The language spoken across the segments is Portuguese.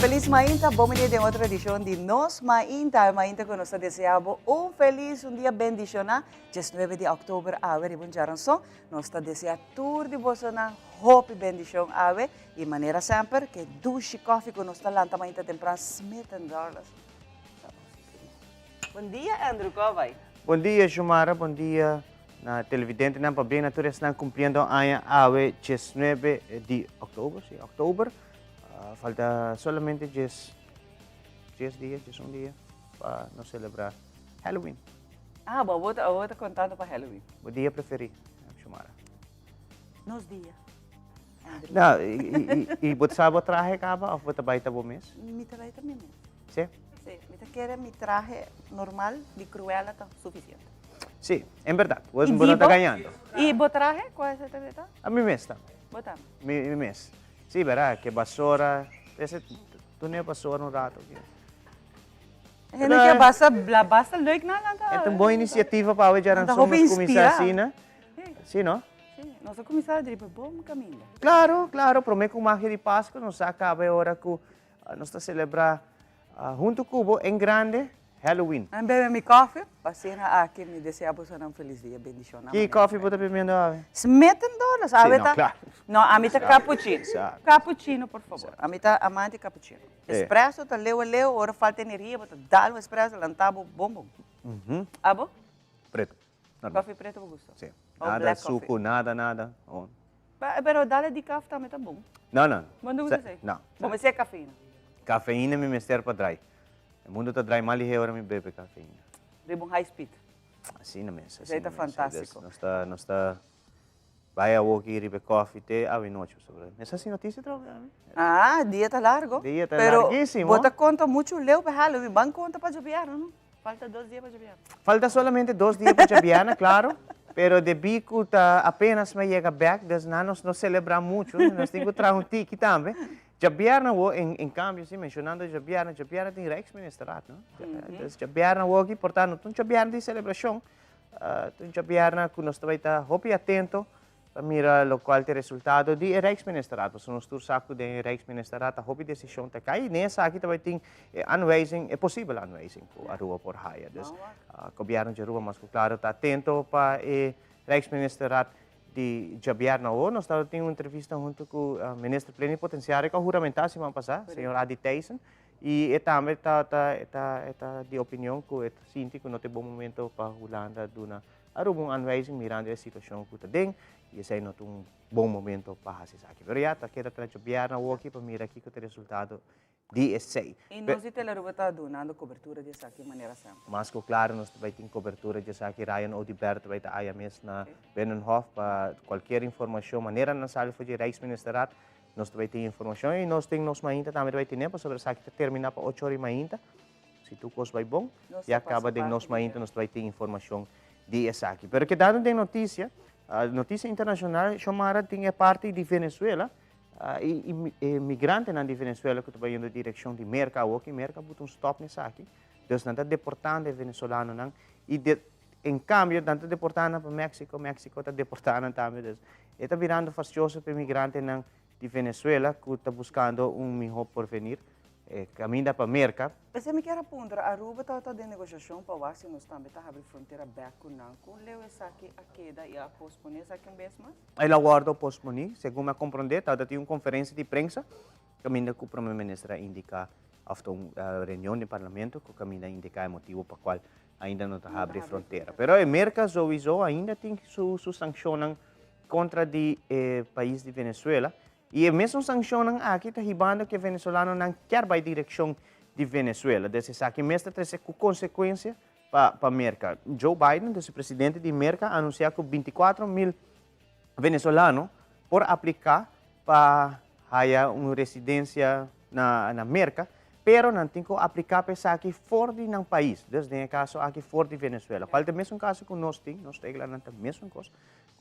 Feliz Mainta, bienvenido a otra edición de Nos Mainta. Mainta que nos deseamos un día bendicional. 19 de octubre, a ver, y buen so. Nos deseamos tour de Bosana, hope y bendición, a ver. Y manera siempre que douche coffee que nos lanta Mainta temprano, Smith and Darlas. Bom dia, Andrew, como vai? Bom dia, Jumara. Bom dia. Na televidente, na Pablo Natureza, estão cumprindo a AWE 19 de outubro. Sim, outubro. Falta solamente 10 dias, 11 dias para nós celebrar Halloween. Ah, bom, eu vou te contando para Halloween. O dia preferido, Jumara? Nos dias. Não, e você sabe o traje acaba ou você vai estar bom mês? Me traje também mesmo. Sim? Sim, me quer mi traje normal de Cruella está suficiente. Sim, é verdade. Hoje não está ganhando. E o traje, qual é esse traje? A mim mesmo. Botar. Mi mês. Sim, verá, que vassoura. Esse, tu nem vassoura no rato. É que basta leuk na lang. É uma boa iniciativa para hoje já somos começar assim, né? Sim, não? Sim, nós vamos começar a dizer, bom caminho. Claro, prometo que o marco de Páscoa nos acaba a hora que nós está celebrar junto com o em grande Halloween. Eu bebo meu café, passei aqui, me desejamos um feliz dia, bendição. Que café você está bebendo? $70, sabe? Sim, claro. Não, a mim tá cappuccino. Exato. Cappuccino, por favor. A mim tá amante cappuccino. Espresso, tá leu, hora falta energia, bota dá o espresso, lantabo, bom. Abo? Preto. Café preto, eu gosto. Sim. Ou Nada black suco, coffee. nada. Pero dale de café também tá bom. Não. Quando você sei? Não. Comecei a cafeína. Cafeína me mestre para dry. O mundo está dry, mal ligeiro me bebe cafeína. Ribbon high speed. Assim não mesmo. Isso aí tá fantástico. Nós está vai a walk e beber coffee até a noite sobre. Essa assim notícia trabalhar. Ah, dia tá largo. Dia tá pero larguíssimo. Bota conta muito leu para Halloween, ban conta para Javier, não? Falta 2 dias para Javier. Falta solamente 2 dias para Javiana, claro. Pero de bico tá apenas me chega back, das nanos não celebrar muito, nós temos que trazer um tiki também. Javiana, em cambio, sim, mencionando Javiana tem Rijksministeraat, não? Javiana, aqui, portanto, um Javiana de celebração, um Javiana que nós também está hopi atento para mirar o qual é o resultado de Rijksministeraat. Nós nos tur saco de Rijksministeraat, a hopi decisão tá cai, nessa aqui também tem aanwijzing, é possível aanwijzing por a rua por haia. Dus, o governo de rua, mas claro, está atento para o Rijksministeraat de Javier nós temos uma entrevista junto com o ministro plenipotenciário que juramentar semana passada, o senhor Adi Tyson, e também está de opinião que é sinto que não tem bom momento para a Holanda duna arruma aanwijzing mirando a situação que está dentro e esse é um bom momento para fazer isso aqui. Mas já está querendo trazer Javier aqui para mirar aqui que o resultado de esse. E nós está dando cobertura disso aqui de maneira sempre. Mas claro, nós também temos cobertura de aqui Ryan Odibert vai estar aí mesmo na Binnenhof para qualquer informação, maneira na sala de Rijksministeraat, nós também temos informação e nós temos nos mainta também vai ter sobre isso aqui terminar para 8 horas mainta. Se tu cos vai bom, e acaba de nos mainta nós vai ter informação de isso aqui. Pero que dado tem notícia, a notícia internacional chamada tem parte de Venezuela. Imigrante na Venezuela que estão indo na direção de Merca, que Merca botou stop nessa aqui. Então, não está deportando venezuelanos não. E em cambio, não está deportando para México está deportando também. Está virando fastidioso para imigrante na de Venezuela que está buscando melhor porvenir, caminha para Merca. Mas eu me quero apontar, a Aruba está de negociação para ver se nós também está abrindo fronteira back com Nanco. Leu essa aqui a queda e a posponer essa aqui um vez mais? Ela aguarda posponer, segundo me compreender, está tendo uma conferência de imprensa, caminha que o primeiro-ministro indica after uma reunião do parlamento, que caminha indica o motivo para qual ainda não está abrindo fronteira. Pero a Merca sowieso ainda tem sua sanção contra o país de Venezuela. E mesmo sancionam aqui, está ribando que o venezuelano não quer ir direção de Venezuela. Desse aqui, mesmo tem com consequência para a Merca. Joe Biden, o presidente de Merca, anunciou que 24.000 venezuelanos por aplicar para uma residência na Merca, pero não tem que aplicar para aqui fora do país. Desde o caso aqui fora de Venezuela. Qual é o mesmo caso que nós temos lá na mesma coisa.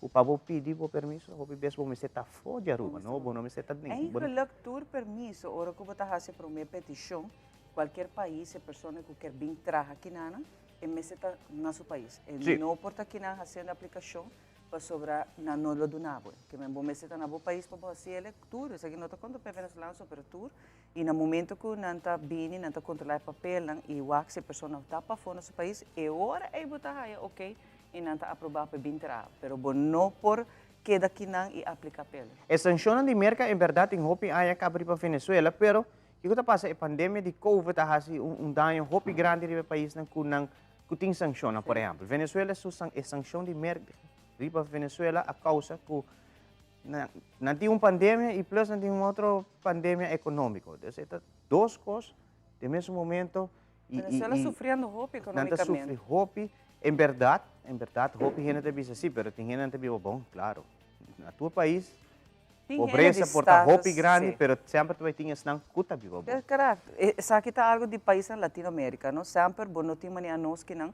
O pavo pedir o permisso, o bebê me está fora de Aruba, não, não me está dentro. Em relação permisso, ora que você está para uma petição, qualquer país, se a pessoa que quer vir entrar aqui na, e me está no seu país. Não importa aqui na fazendo a aplicação, para sobra na nolo do nabo, que me bom meseta na bo país para você ele tour, isso aqui não tá quando para venezuelano sobre tour, e no momento que não tá bem, não tá controlar papel, e o que se pessoa tá para fora do país, e hora é botar aí, ok, e não tá aprovar para vir entrar, pero bom não por que daqui não e aplicar pele. A sanção de merca, em verdade, em hopi aí acaba para Venezuela, pero o que passa é a pandemia de Covid a dano hopi grande no país que tem sanção, por exemplo. Venezuela é sanção de merca para Venezuela a causa que não tem uma pandemia e plus não tem uma outra pandemia econômica. Então, duas coisas no mesmo momento. Venezuela sofrendo hopi economicamente. Sofre hopi, em verdade, hopi gente te diz assim, pero tem gente que te diz, bom, claro, na tua país, pobreza porta hopi grande, pero sempre tu vai ter não cuta vivo. Correto. Isso aqui está algo de país na Latinoamérica, não? Sempre, bom, não tem maneira nós que não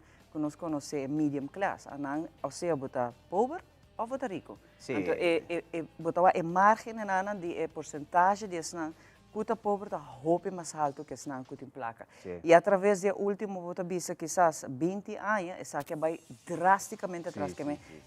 conhece medium class, não, ou seja, botar pobre ou botar rico. Sim. Então, botar a margem de porcentagem de não cuta pobre está hopi mais alto que não cuta em placa. Sim. E através do último voto visa quizás 20 anos, isso aqui vai drasticamente atrás.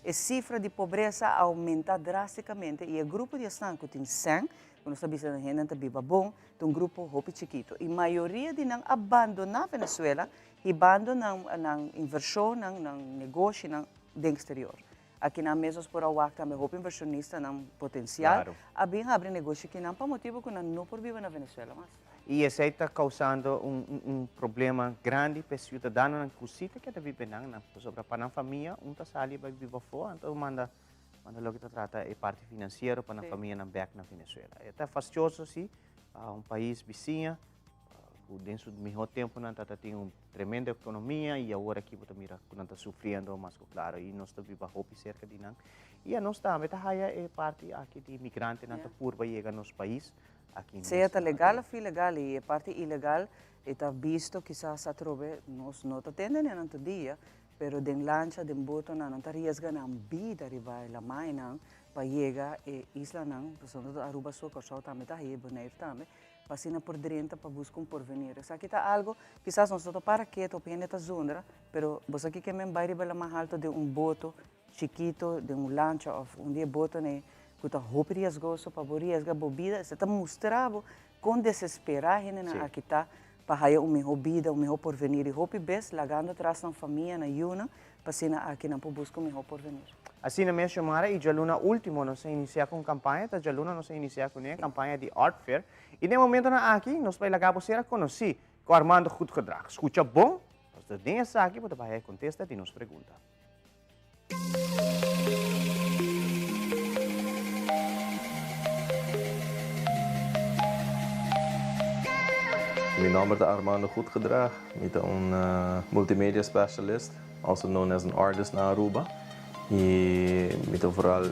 A cifra de pobreza aumenta drasticamente e o grupo de não cuta em 100, quando está visa a gente viva bom, tem um grupo hopi chiquito. E a maioria de não abandona a Venezuela e abandona a inversão, ng negócio do exterior. Aqui na mesma por a WAC também hopi inversionista ng potencial, Claro. abre negócio que não para motivo que não por viver na Venezuela mas. E isso está causando problema grande para o cidadão na cosita que está vivendo sobre para a família, tá sali vai viver fora, então manda logo que trata a parte financeira para a família na back na Venezuela. Está fastidioso sim, um país vizinho, dentro do mesmo tempo não tem uma tremenda economia e agora aqui você mira que não está sofrendo, mas claro, e nós estamos vivendo cerca de não. E nós também é parte aqui de imigrante não está por chegar no nosso país. Se é legal ou ilegal, e a parte ilegal está visto que se trove, nós não atendemos no outro dia, pero den lancha, den boto, não está riscando a vida riba la mai não, para chegar a isla não, portanto Aruba sua costa também está aí, Bonaire também, passando por dentro para buscar porvenir. Isso aqui está algo, quizás nós estamos para quieto, o planeta zundra, pero você aqui que me vai riba la mais alto de boto chiquito, de lancha, ou dia boto né, que está roupa riesgoso para riesgar bebida, você está mostrando com desesperar gente aqui está para ter uma melhor vida, um melhor porvenir e roupa bes lagando atrás na família na yuna, para ser aqui não buscar um melhor porvenir. Assim na mesma Mara, e já luna último nós iniciar com campanha, tá já luna nós iniciar com a campanha de Art Fair. E no momento na aqui nós vai lagar você a conhecer com Armando Goed Gedrag. Escuta bom? Nós temos aqui para vai contestar e nos pergunta. Mijn naam is Armando Goed Gedrag. Ik ben een multimedia specialist, also known as an artist na Aruba. E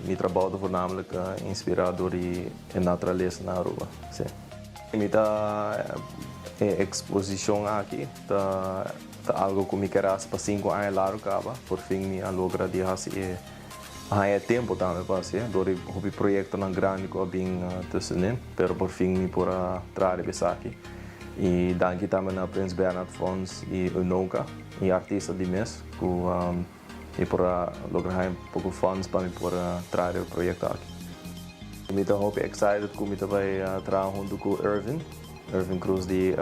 mijn trabalho voornamelijk inspirado door die naturaleza na Aruba. Mijn exposição aqui tá algo que me quero para 5 anos largo acaba. Por fim, me logra de fazer há tempo também para fazer. Door o projeto não grande que eu bem tussenin, pero por fim me por trazer para aqui. E danke também a Prins Bernhard Fons e Unoka, e artista de mês, que por lograr um pouco funds para me por trazer o projeto aqui. Eu estou muito excited que eu vai trabalhar junto com Irvin Cruz de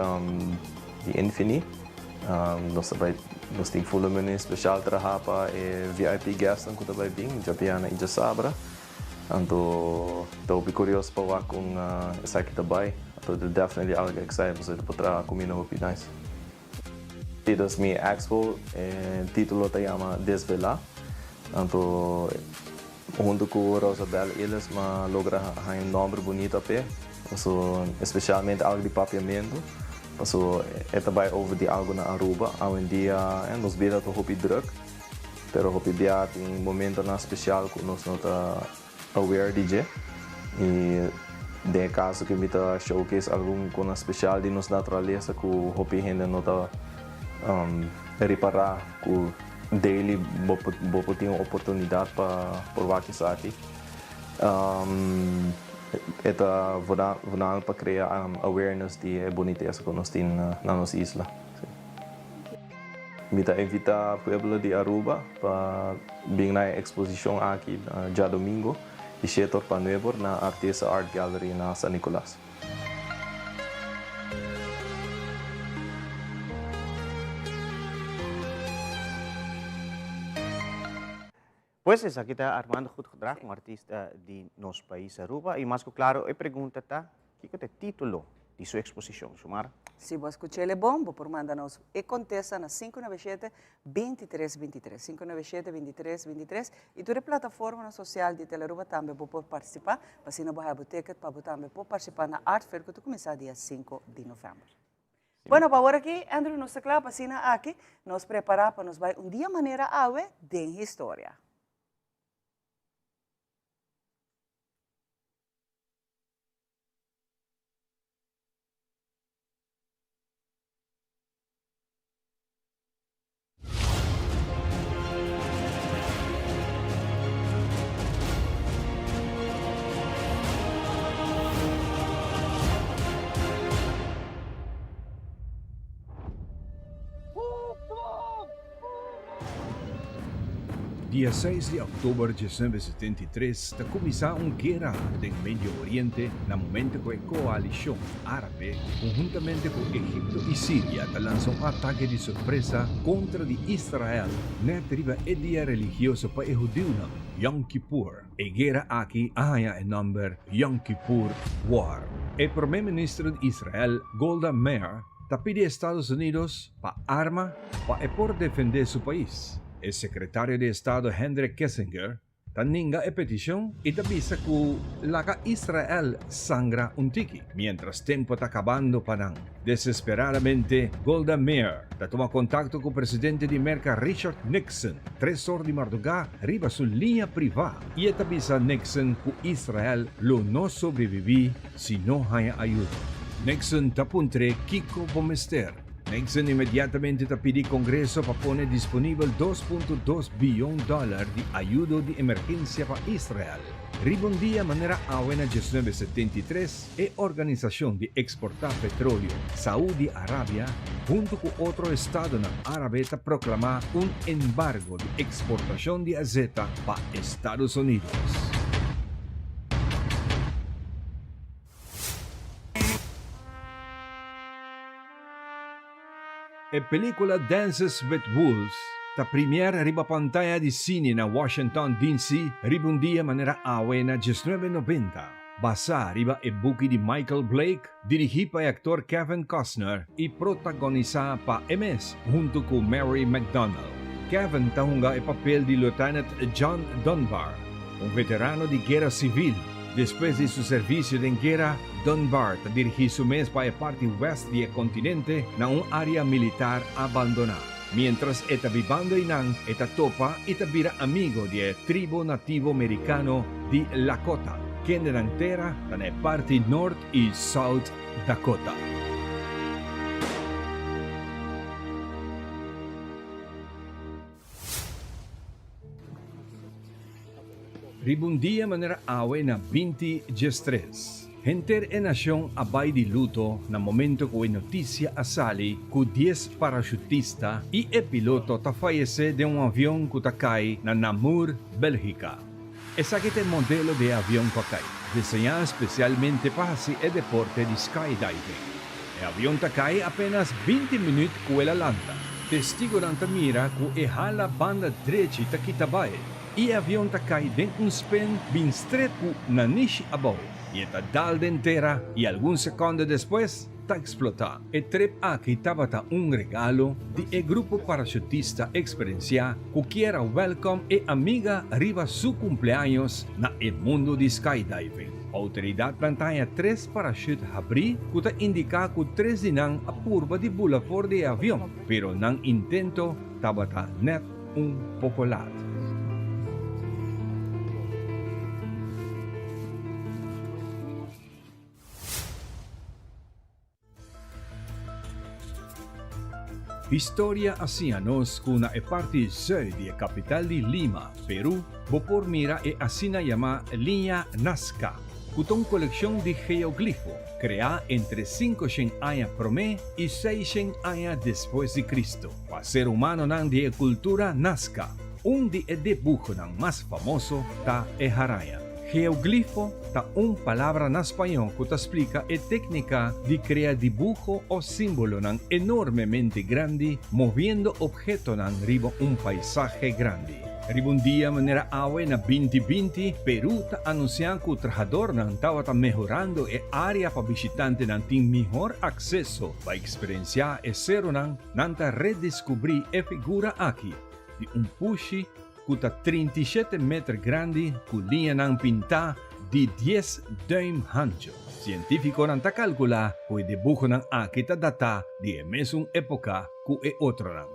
Infini. Nós temos full menu especial trabalhar para VIP guests que vai vir, Japiana e Jasabra. Então, estou bem curioso para ver com essa aqui também. So definitely algo excited para poder comer no be nice. This mi expo título te llama Desvelar. Então junto com Rosabel eles ma logra um nome bonito ape. So especialmente algo de papiamento. So é também over de algo na Aruba. Hoje em dia nos vira to hopi druk. Pero hopi dia tem momento na especial que nós não tá aware DJ. E de caso que me tá showcase algum com especial de nos natureza que o hopi ainda não tá reparar que daily bopo tem oportunidade para provar que isso aqui é vonal para criar awareness de boniteza que nós temos na nossa isla. Mita invita al pueblo de Aruba para vir na exposición aqui já domingo e 7 para 9 na Artesa Art Gallery na San Nicolás. Pues aquí está Armando Goed Gedrag, un artista de nuestro país Aruba. Y más que claro, pregunta está, ¿qué es el título de su exposición, Sumara? Se você escutar ele bom, por mandar-nos e contesta na 597-2323. 597-2323. E toda a plataforma social de Teleruba também pode participar. Mas se não vai ter ticket, para também pode participar na Art Fair, que vai começar dia 5 de novembro. Bueno, para agora aqui, Andrew, nós está para cima aqui, nós preparar para nos vai dia maneira awe de história. Dia 6 de outubro de 1973, começou uma guerra no Médio Oriente na momento que a coalição árabe, conjuntamente com Egipto e Síria, lançou um ataque de surpresa contra Israel na tribo etnia religiosa para judeu Yom Kippur. A guerra aqui há o nome Yom Kippur War. O primeiro-ministro de Israel, Golda Meir, pediu aos Estados Unidos para arma para defender seu país. El secretario de Estado Henry Kissinger taninga a petición y avisa que la Israel sangra un tiki. Mientras tiempo está acabando panang. Desesperadamente, Golda Meir toma contacto con el presidente de América Richard Nixon. 3 horas de madrugada arriba su línea privada y avisa Nixon que Israel lo no sobreviví si no hay ayuda. Nixon tapuntre Kiko Bomester. Nixon imediatamente pediu ao Congresso para pôr disponível $2.2 bilhões de ajuda de emergência para Israel. Ribondia maneira awena 1973 e Organização de Exportar Petróleo, Saúde Arábia, junto com outro estado na Árabe, proclamar embargo de exportação de azeite para Estados Unidos. A película Dances with Wolves, premiere riba pantalla di cine na Washington, D.C., ribundia manera awe na 1990. Basa riba e buki di Michael Blake, dirigi pa actor Kevin Costner e protagoniza pa MS junto con Mary McDonnell. Kevin tahunga e papel di Lieutenant John Dunbar, un veterano di guerra civil. Después de su servicio en guerra, Dunbar dirigió su mes para la parte oeste del continente en un área militar abandonada. Mientras está viviendo en está topa y vira amigo de tribu nativo americano de Lakota, que en la entera en la parte North y South Dakota. Ribundia manera awe na 20 3. Henter e nación abay di luto na momento ko noticia asali ku 10 parachutista e piloto ta fallece de un avión que cai na Namur, Bélgica. Esa que el modelo de avión que cai, diseñado especialmente para hacer el deporte de skydiving. El avión cai apenas 20 minutos ku el landa. Testigo nanta mira ku hala banda derecha ta kitabay. E avião cai dentro spin bem estreito na niche abaixo. E está dal inteira e alguns segundos depois está explotado. E trip aqui estava regalo de grupo parachutista experiencia que era welcome e amiga arriba su cumpleaños na mundo de skydiving. A autoridade plantaia 3 parachutes abrir que indica que 3 dinang a curva de bula for de avião, pero nang intento estava net pouco lado. Historia asianos kuna e parte sur de capital de Lima, Perú, por mira e asina llama Línea Nazca. con una colección de geoglifos creada entre 500 años promé y 600 años después de Cristo. Para ser humano nan de cultura Nazca, un de dibujo más famoso ta e haraya. Geoglifo ta un palabra en español que te explica la técnica de crear dibujo o símbolo nan enormemente grande moviendo objeto nan riba un paisaje grande. Riba un día manera awe na 2020 Perú ta anuncian que el trabajador nan tawa ta mejorando e área para visitantes nan tin mejor acceso para experienciar e cero nan ta redescubrir e figura aquí de un pushi que 37 metros grande, con línea nan pinta de 10 duim ancho. Científico nan ta calcula que el dibujo nan aquí ta data de mesma época que e otro nan.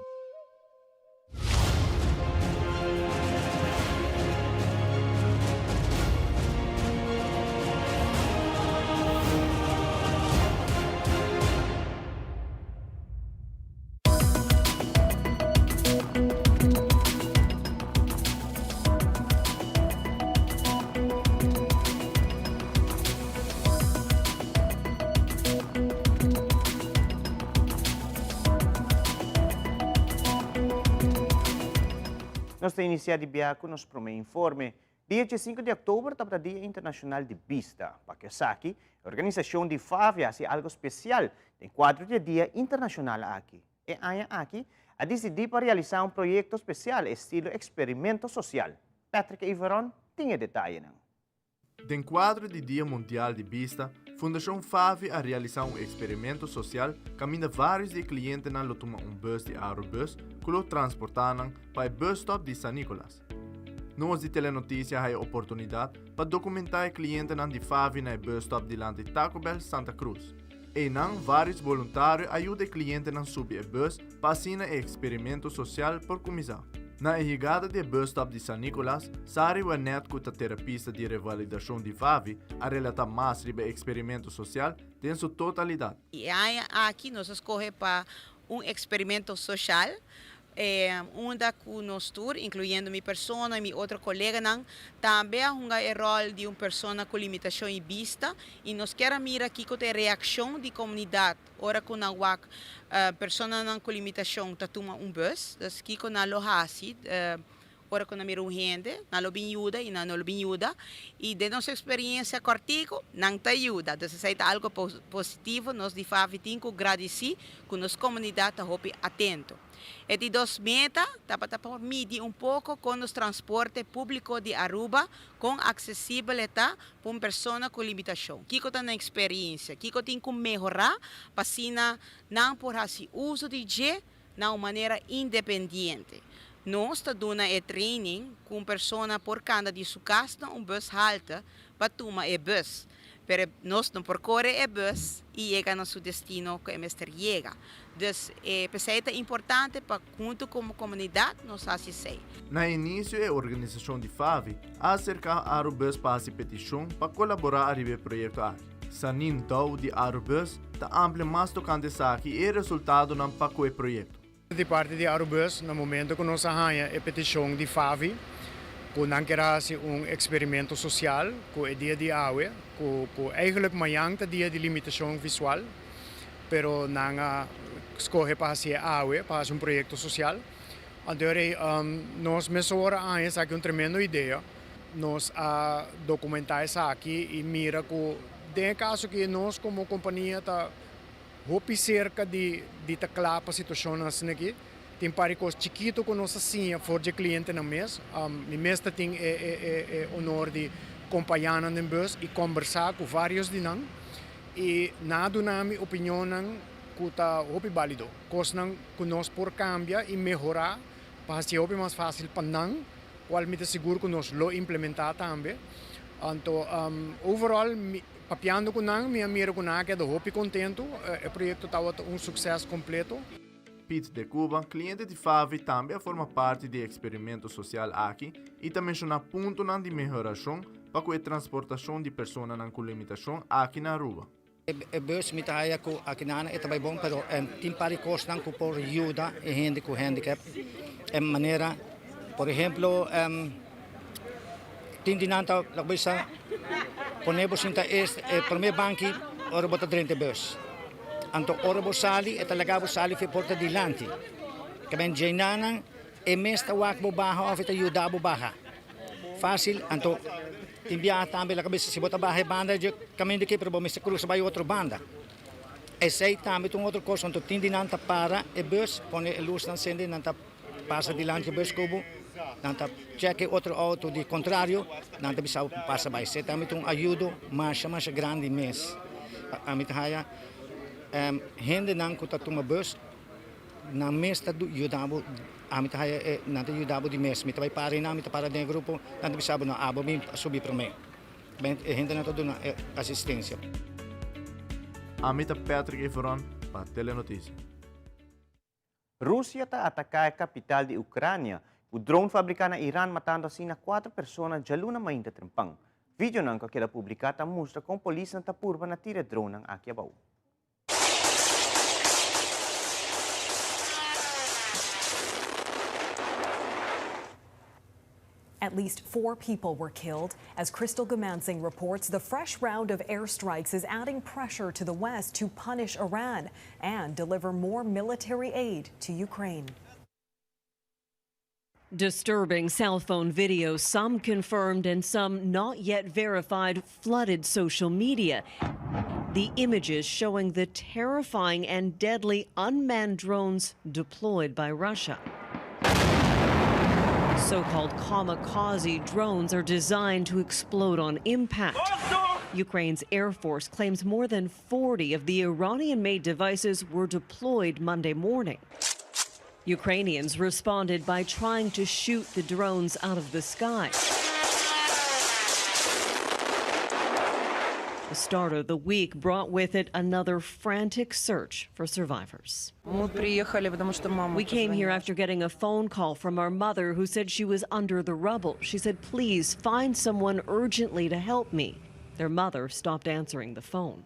Nós temos iniciado com nos promê informe. Dia 5 de outubro está para o Dia Internacional de Vista. Para que aqui, a organização de FAVI faz algo especial em quadro de Dia Internacional aqui. E aqui, a decidir para realizar um projeto especial estilo experimento social. Patrick Iveron tem detalhe. Em quadro de Dia Mundial de Vista, Fundação FAVI a realizar um experimento social caminha vários de clientes na toma um bus de aerobus que o transportam para o bus stop de San Nicolás. Nós de Telenotícia a oportunidade para documentar o cliente de FAVI na bus stop de Lante Taco Bell Santa Cruz. E vários voluntários ajudam o cliente a subir o bus para assinar o experimento social por começar. Na chegada do bus stop de San Nicolás, Sari Wanet, que é terapista de revalidação de FAVI, a relatar mais sobre o experimento social em sua totalidade. E aqui nós escolhemos para um experimento social, onde nós tour, incluindo minha pessoa e minha outra colega, também o rol de uma pessoa com limitação de vista, e nós queremos mirar aqui com a reação da comunidade. Ora com a pessoa com limitação está tomando um bus, aqui com a lohasi, ora com a mira gente, na lobinuda e na lobinuda, e de nossa experiência cortico, não te ajuda. Então, se é algo positivo, nós de FAVI temos que agradecer que nossa comunidade está atento. E de duas metas, para medir um pouco com o transporte público de Aruba, com acessibilidade para uma pessoa com limitação. O que está na experiência? O que tem que melhorar para não por fazer uso de G de uma maneira independente. Nós estamos dando training com pessoa por cada de sua casa, um bus halta para tomar o bus. Pero nós não percorre o bus e chega no seu destino que o mestre chega. Então, é importante para junto com a comunidade nós fazemos. Na início, a organização de FAVI a acercar a Aerobus para a petição para colaborar no projeto aqui. Sanin Dou de Aerobus está amplo mais tocante aqui e resultado não para o projeto. De parte de Aerobus, no momento que nós arranha a petição de FAVI, que não quer um experimento social, que é dia de AUE, que eigenlijk amanhã é dia de limitação visual, pero não escolhe para fazer AUE, para fazer um projeto social. Então, nós mesmo arranha aqui uma tremenda ideia, nós documentar isso aqui e mira que, de caso que nós como companhia está hopi cerca de taclar para a situação aqui, tem paricos chiquito que nós assim for de cliente na mês, e mês tem honor de acompanhar no bus e conversar com vários de nós e nada na minha opinião que está hopi válido, coisa que nós por cambiar e melhorar para ser hopi mais fácil para nós, qual me seguro que nós lo implementar também. Então, overall papiando com nós, minha mira com nós que é hopi contento, o projeto está um sucesso completo. Pete de Cuba, cliente de FAVI, também forma parte do experimento social aqui e também menciona ponto de melhoração para a transportação de pessoas com limitação aqui na Aruba. O bus me traia aqui na é também bom, pero tem paricos não que por ajuda a gente com handicap, de maneira, por exemplo, tindinanta lagbisa ponebo sinta est primer banki orobota drente bus. Anto orobo sali e talagabo sali fi porta di lanti. Kamen jainanang e mesta wakbo baha of ita yudabo baha. Fácil, anto timbia tambe la cabeça se bota bahe banda je kamen de que pro mesta cruz vai outro banda. E sei tambe tung outro coisa anto tindinanta para e bus pone e luz dan sende nanta passa di lanti bus kubo. Nanta check outro auto di contrario, nanta bisa passa by set tambe tung ayudo mas grande mes. Amit haya hende nang kuta tuma bus na mesta do yudabo amit haya nanta yudabo di mes mit vai pare na mit para de grupo nanta bisa no abo mi subi pro me. Ben hende nanta do na assistência. Amita Patrick Everon para Telenotícias. Rússia está a atacar a capital de Ucrânia. O drone fabricado na Irã matando assim 4 pessoas já luna mainda trempang. Vídeo não que era publicado mostra com a polícia na purba na tira drone ng Akiabao. At least 4 people were killed. As Crystal Gumansing reports, the fresh round of airstrikes is adding pressure to the West to punish Iran and deliver more military aid to Ukraine. Disturbing cell phone videos, some confirmed and some not yet verified, flooded social media. The images showing the terrifying and deadly unmanned drones deployed by Russia. So-called kamikaze drones are designed to explode on impact. Ukraine's Air Force claims more than 40 of the Iranian-made devices were deployed Monday morning. Ukrainians responded by trying to shoot the drones out of the sky. The start of the week brought with it another frantic search for survivors. We came here after getting a phone call from our mother who said she was under the rubble. She said, please find someone urgently to help me. Their mother stopped answering the phone.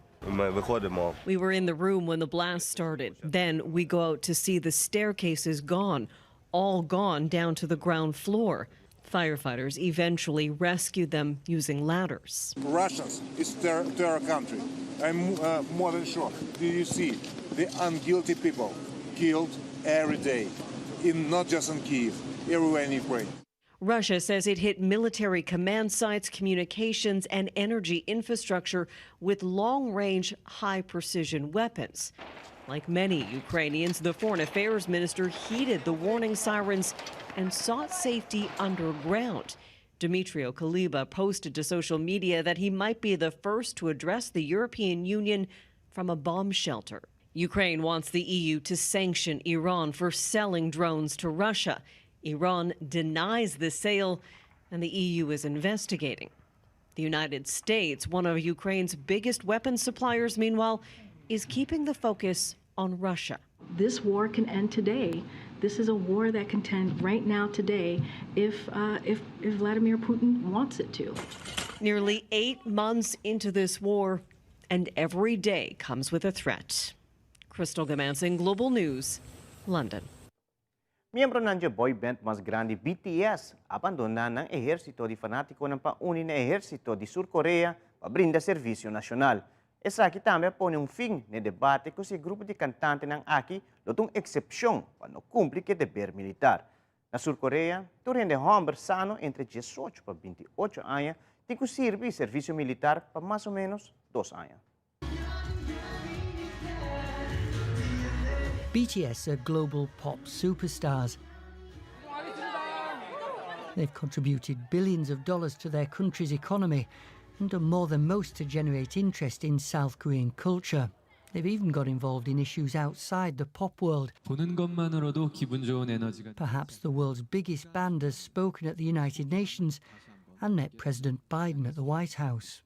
We were in the room when the blast started. Then we go out to see the staircases gone, all gone down to the ground floor. Firefighters eventually rescued them using ladders. Russians is terror country. I'm more than sure. Do you see the unguilty people killed every day, not just in Kyiv, everywhere in Ukraine? Russia says it hit military command sites, communications, and energy infrastructure with long-range, high-precision weapons. Like many Ukrainians, the foreign affairs minister heeded the warning sirens and sought safety underground. Dmytro Kuleba posted to social media that he might be the first to address the European Union from a bomb shelter. Ukraine wants the EU to sanction Iran for selling drones to Russia. Iran denies the sale, and the EU is investigating. The United States, one of Ukraine's biggest weapons suppliers, meanwhile, is keeping the focus on Russia. This war can end today. This is a war that can end right now today if Vladimir Putin wants it to. Nearly 8 months into this war, and every day comes with a threat. Crystal Gumansing, Global News, London. Miyembro ng boy band mas grande BTS abandonan ng ehersito di fanatiko ng pauni na ehersito di Sur Korea pabrinda serbisyo nasyonal. Esa aqui também põe fim no debate com esse grupo de cantantes ng aqui lotong excepção para não cumprir que dever militar. Na Sur Korea, turno de homem sano entre 18 para 28 anos tem que servir serviço militar para mais ou menos 2 anos. BTS are global pop superstars. They've contributed billions of dollars to their country's economy and done more than most to generate interest in South Korean culture. They've even got involved in issues outside the pop world. Perhaps the world's biggest band has spoken at the United Nations and met President Biden at the White House.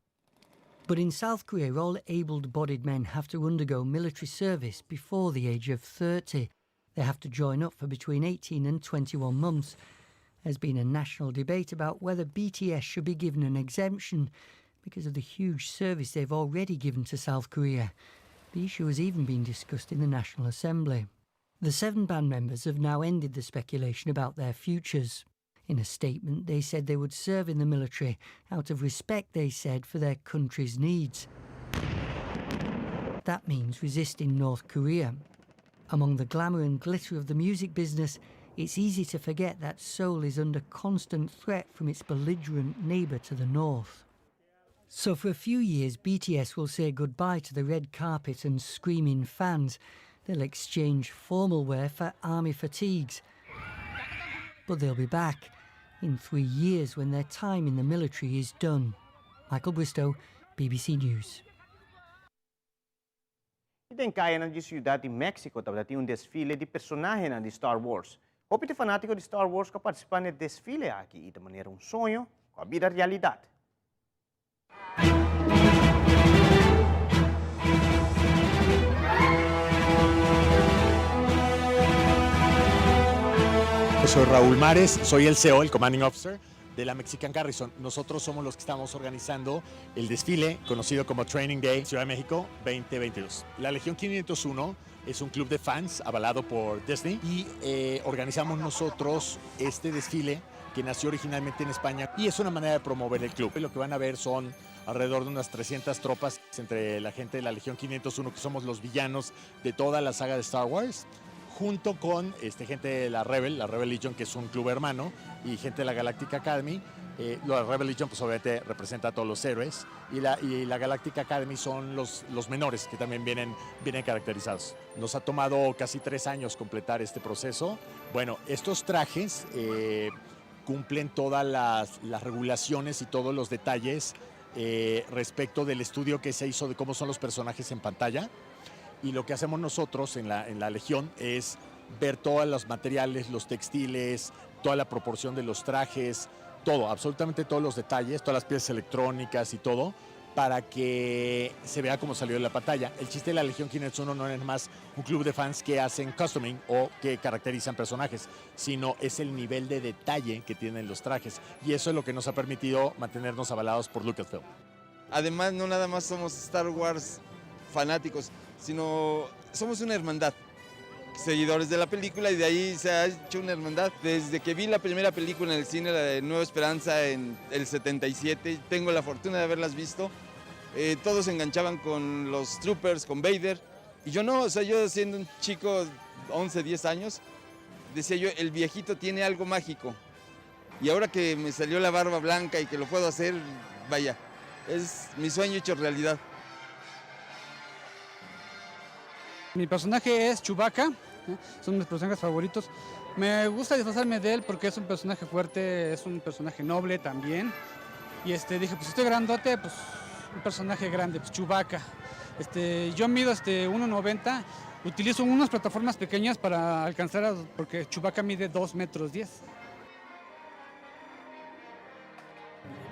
But in South Korea, all able-bodied men have to undergo military service before the age of 30. They have to join up for between 18 and 21 months. There's been a national debate about whether BTS should be given an exemption because of the huge service they've already given to South Korea. The issue has even been discussed in the National Assembly. The 7 band members have now ended the speculation about their futures. In a statement, they said they would serve in the military out of respect, they said, for their country's needs. That means resisting North Korea. Among the glamour and glitter of the music business, it's easy to forget that Seoul is under constant threat from its belligerent neighbour to the north. So for a few years, BTS will say goodbye to the red carpet and screaming fans. They'll exchange formal wear for army fatigues. But they'll be back in 3 years when their time in the military is done. Michael Bristow, BBC News. Din kaya ng siyudad in Mexico tapos un desfile di personaje na di Star Wars. Hopite fanático di Star Wars ka participar no desfile aqui e de maneira sonho com a vida realidade. Soy Raúl Mares, soy el CEO, el Commanding Officer de la Mexican Garrison. Nosotros somos los que estamos organizando el desfile conocido como Training Day Ciudad de México 2022. La Legión 501 es un club de fans avalado por Disney y organizamos nosotros este desfile que nació originalmente en España y es una manera de promover el club. Lo que van a ver son alrededor de unas 300 tropas entre la gente de la Legión 501, que somos los villanos de toda la saga de Star Wars, junto con gente de la Rebel Legion, que es un club hermano, y gente de la Galactic Academy. La Rebel Legion pues obviamente representa a todos los héroes y la Galactic Academy son los menores que también vienen caracterizados. Nos ha tomado casi 3 años completar este proceso. Bueno, estos trajes cumplen todas las regulaciones y todos los detalles respecto del estudio que se hizo de cómo son los personajes en pantalla. Y lo que hacemos nosotros en la Legión es ver todos los materiales, los textiles, toda la proporción de los trajes, todo, absolutamente todos los detalles, todas las piezas electrónicas y todo, para que se vea cómo salió de la pantalla. El chiste de la Legión 501 no es más un club de fans que hacen costuming o que caracterizan personajes, sino es el nivel de detalle que tienen los trajes. Y eso es lo que nos ha permitido mantenernos avalados por Lucasfilm. Además, no nada más somos Star Wars fanáticos, sino somos una hermandad, seguidores de la película, y de ahí se ha hecho una hermandad. Desde que vi la primera película en el cine, la de Nueva Esperanza, en el 77, tengo la fortuna de haberlas visto, todos se enganchaban con los Troopers, con Vader, y yo no, yo siendo un chico, 11, 10 años, decía yo, el viejito tiene algo mágico, y ahora que me salió la barba blanca y que lo puedo hacer, vaya, es mi sueño hecho realidad. Mi personaje es Chewbacca, son mis personajes favoritos. Me gusta disfrazarme de él porque es un personaje fuerte, es un personaje noble también. Y dije, pues estoy grandote, pues un personaje grande, pues Chewbacca. Yo mido 1.90, utilizo unas plataformas pequeñas para alcanzar, porque Chewbacca mide 2 metros 10.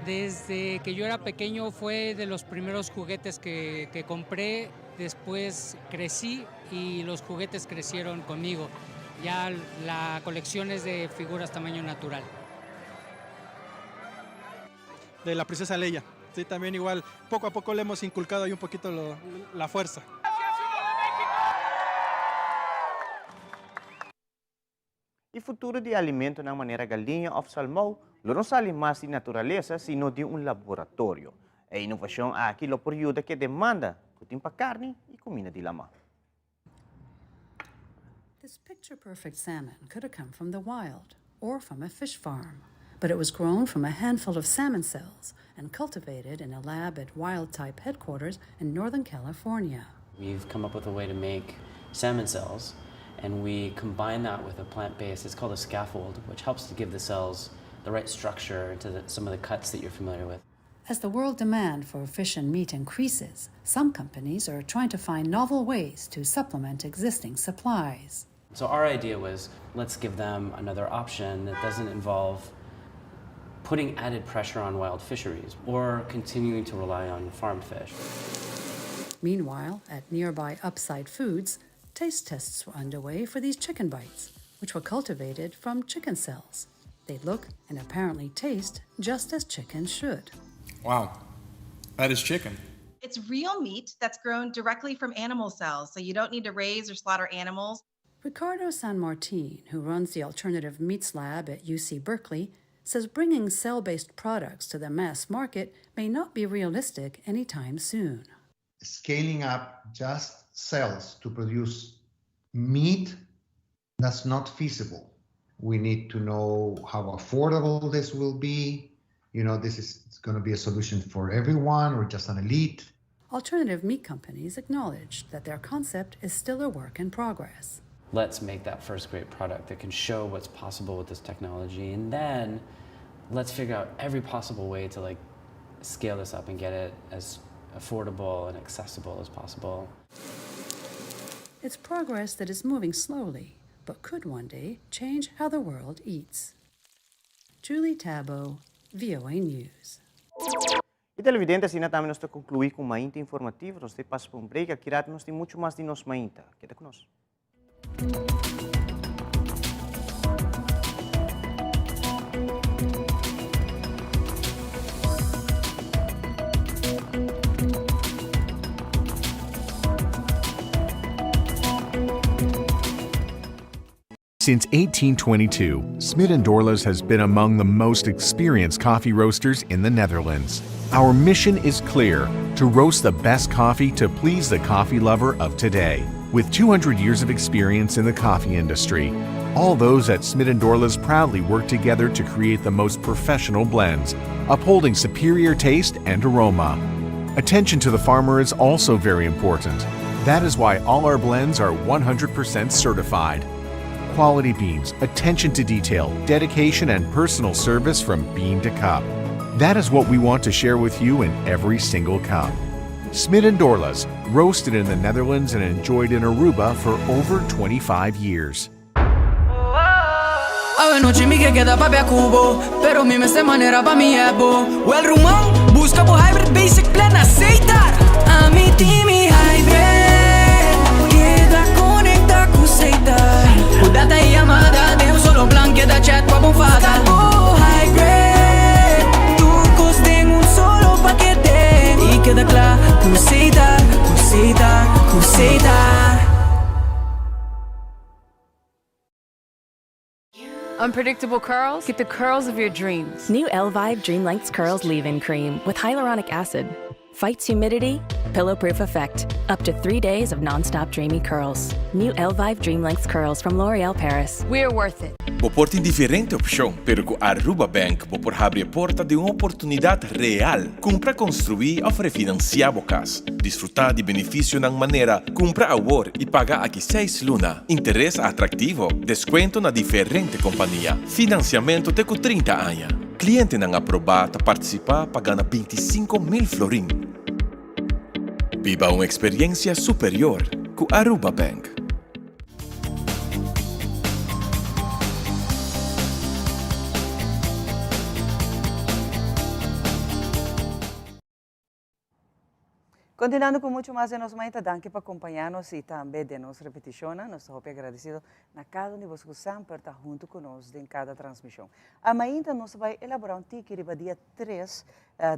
Desde que yo era pequeño fue de los primeros juguetes que compré. Después crecí y los juguetes crecieron conmigo. Ya la colección es de figuras tamaño natural. De la princesa Leia. Sí, también igual, poco a poco le hemos inculcado ahí un poquito la fuerza. O futuro de alimento na maneira galinha ou salmão não sai mais de natureza, sino de laboratório. A inovação aqui é o período que demanda para carne e comida de lama. This picture-perfect salmon could have come from the wild or from a fish farm, but it was grown from a handful of salmon cells and cultivated in a lab at Wild Type headquarters in Northern California. We've come up with a way to make salmon cells, and we combine that with a plant base. It's called a scaffold, which helps to give the cells the right structure to some of the cuts that you're familiar with. As the world demand for fish and meat increases, some companies are trying to find novel ways to supplement existing supplies. So our idea was, let's give them another option that doesn't involve putting added pressure on wild fisheries or continuing to rely on farmed fish. Meanwhile, at nearby Upside Foods, taste tests were underway for these chicken bites, which were cultivated from chicken cells. They look and apparently taste just as chickens should. Wow, that is chicken. It's real meat that's grown directly from animal cells, so you don't need to raise or slaughter animals. Ricardo San Martin, who runs the Alternative Meats Lab at UC Berkeley, says bringing cell-based products to the mass market may not be realistic anytime soon. Scaling up just cells to produce meat, that's not feasible. We need to know how affordable this will be. You know, this is going to be a solution for everyone or just an elite. Alternative meat companies acknowledge that their concept is still a work in progress. Let's make that first great product that can show what's possible with this technology, and then let's figure out every possible way to like scale this up and get it as affordable and accessible as possible. It's progress that is moving slowly, but could one day change how the world eats. Julie Tabo, VOA News. E televidentes, assim também nós concluir com uma inta informativa, nós passamos por break, aqui nós temos muito mais de nós mainta. Queda conosco. Since 1822, Smit & Dorlas has been among the most experienced coffee roasters in the Netherlands. Our mission is clear: to roast the best coffee to please the coffee lover of today. With 200 years of experience in the coffee industry, all those at Smit & Dorlas proudly work together to create the most professional blends, upholding superior taste and aroma. Attention to the farmer is also very important. That is why all our blends are 100% certified. Quality beans, attention to detail, dedication, and personal service from bean to cup. That is what we want to share with you in every single cup. Smit & Dorlas, roasted in the Netherlands and enjoyed in Aruba for over 25 years. Ave noche mi que queda papi a cubo, pero mi me se manera pa mi ebo. Well rumão, busca por hybrid basic plan aceitar. A mi team hybrid, queda conecta com aceitar. Data e amada, devo solo plan que da chat com a bonfada. Oh hybrid, tu costem solo paquete e queda claro, aceitar, aceitar, aceitar. Unpredictable curls? Get the curls of your dreams. New Elvive Dream Lengths Curls Leave-In Cream with hyaluronic acid. Fights humidity, pillow-proof effect. Up to 3 days of non-stop dreamy curls. New Elvive Dream Lengths Curls from L'Oréal Paris. We're worth it. Por tem diferente opção, pero com Aruba Bank por abre a porta de uma oportunidade real. Compra, construir ou refinanciar a casa. Desfrutar de benefício na maneira, compra agora e pagar aqui 6 lunas. Interesse atrativo, desconto na diferente companhia. Financiamento até com 30 anos. Cliente não aprovado participar pagando 25.000 florin. Viva uma experiência superior com Aruba Bank. Continuando com muito mais de nós, mãe, danke por acompanhar-nos e também de nos repetição. Nós estamos agradecidos na cada um de vocês que sempre está junto conosco em cada transmissão. Amanhã nós vamos elaborar tique para dia 3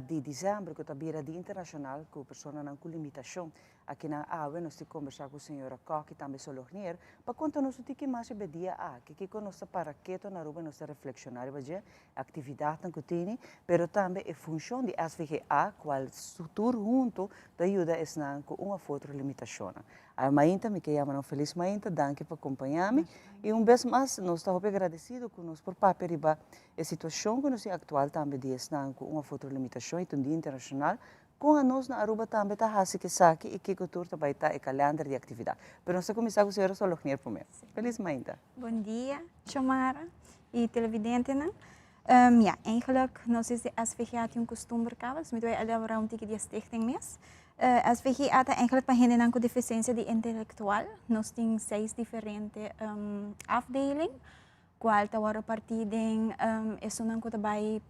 de dezembro, que é o Dia Internacional com pessoas com limitação. Aqui na AWE, nós vamos conversar com a senhora Koch e também o Solognier para contar-nos o tique mais sobre dia A, que com nossa paraqueto na Aruba nós reflexionar sobre a atividade que tem, mas também a função de SVGA, qual futuro junto da ajuda é com uma outra limitação. Amanhã me chamo uma feliz manhã, danke por acompanhar-me e vez mais nós estamos agradecidos conosco por paperiba a situação que nós atual também de com uma outra limitação e um dia internacional. Com a nós na Aruba também está assim que saque e que cultura também está o calendário de atividade. Mas nós vamos começar com o senhor Solognier primeiro. Feliz manhã. Bom dia, Chamara e televidente. Eigenlijk, nós is de SVGA een costume kabels, met wij elaborar een tiki die stichting mes. SVGA está eigenlijk para gente com deficiência de intelectual. Nós temos 6 diferentes afdelingen. Qual está agora partido é um que também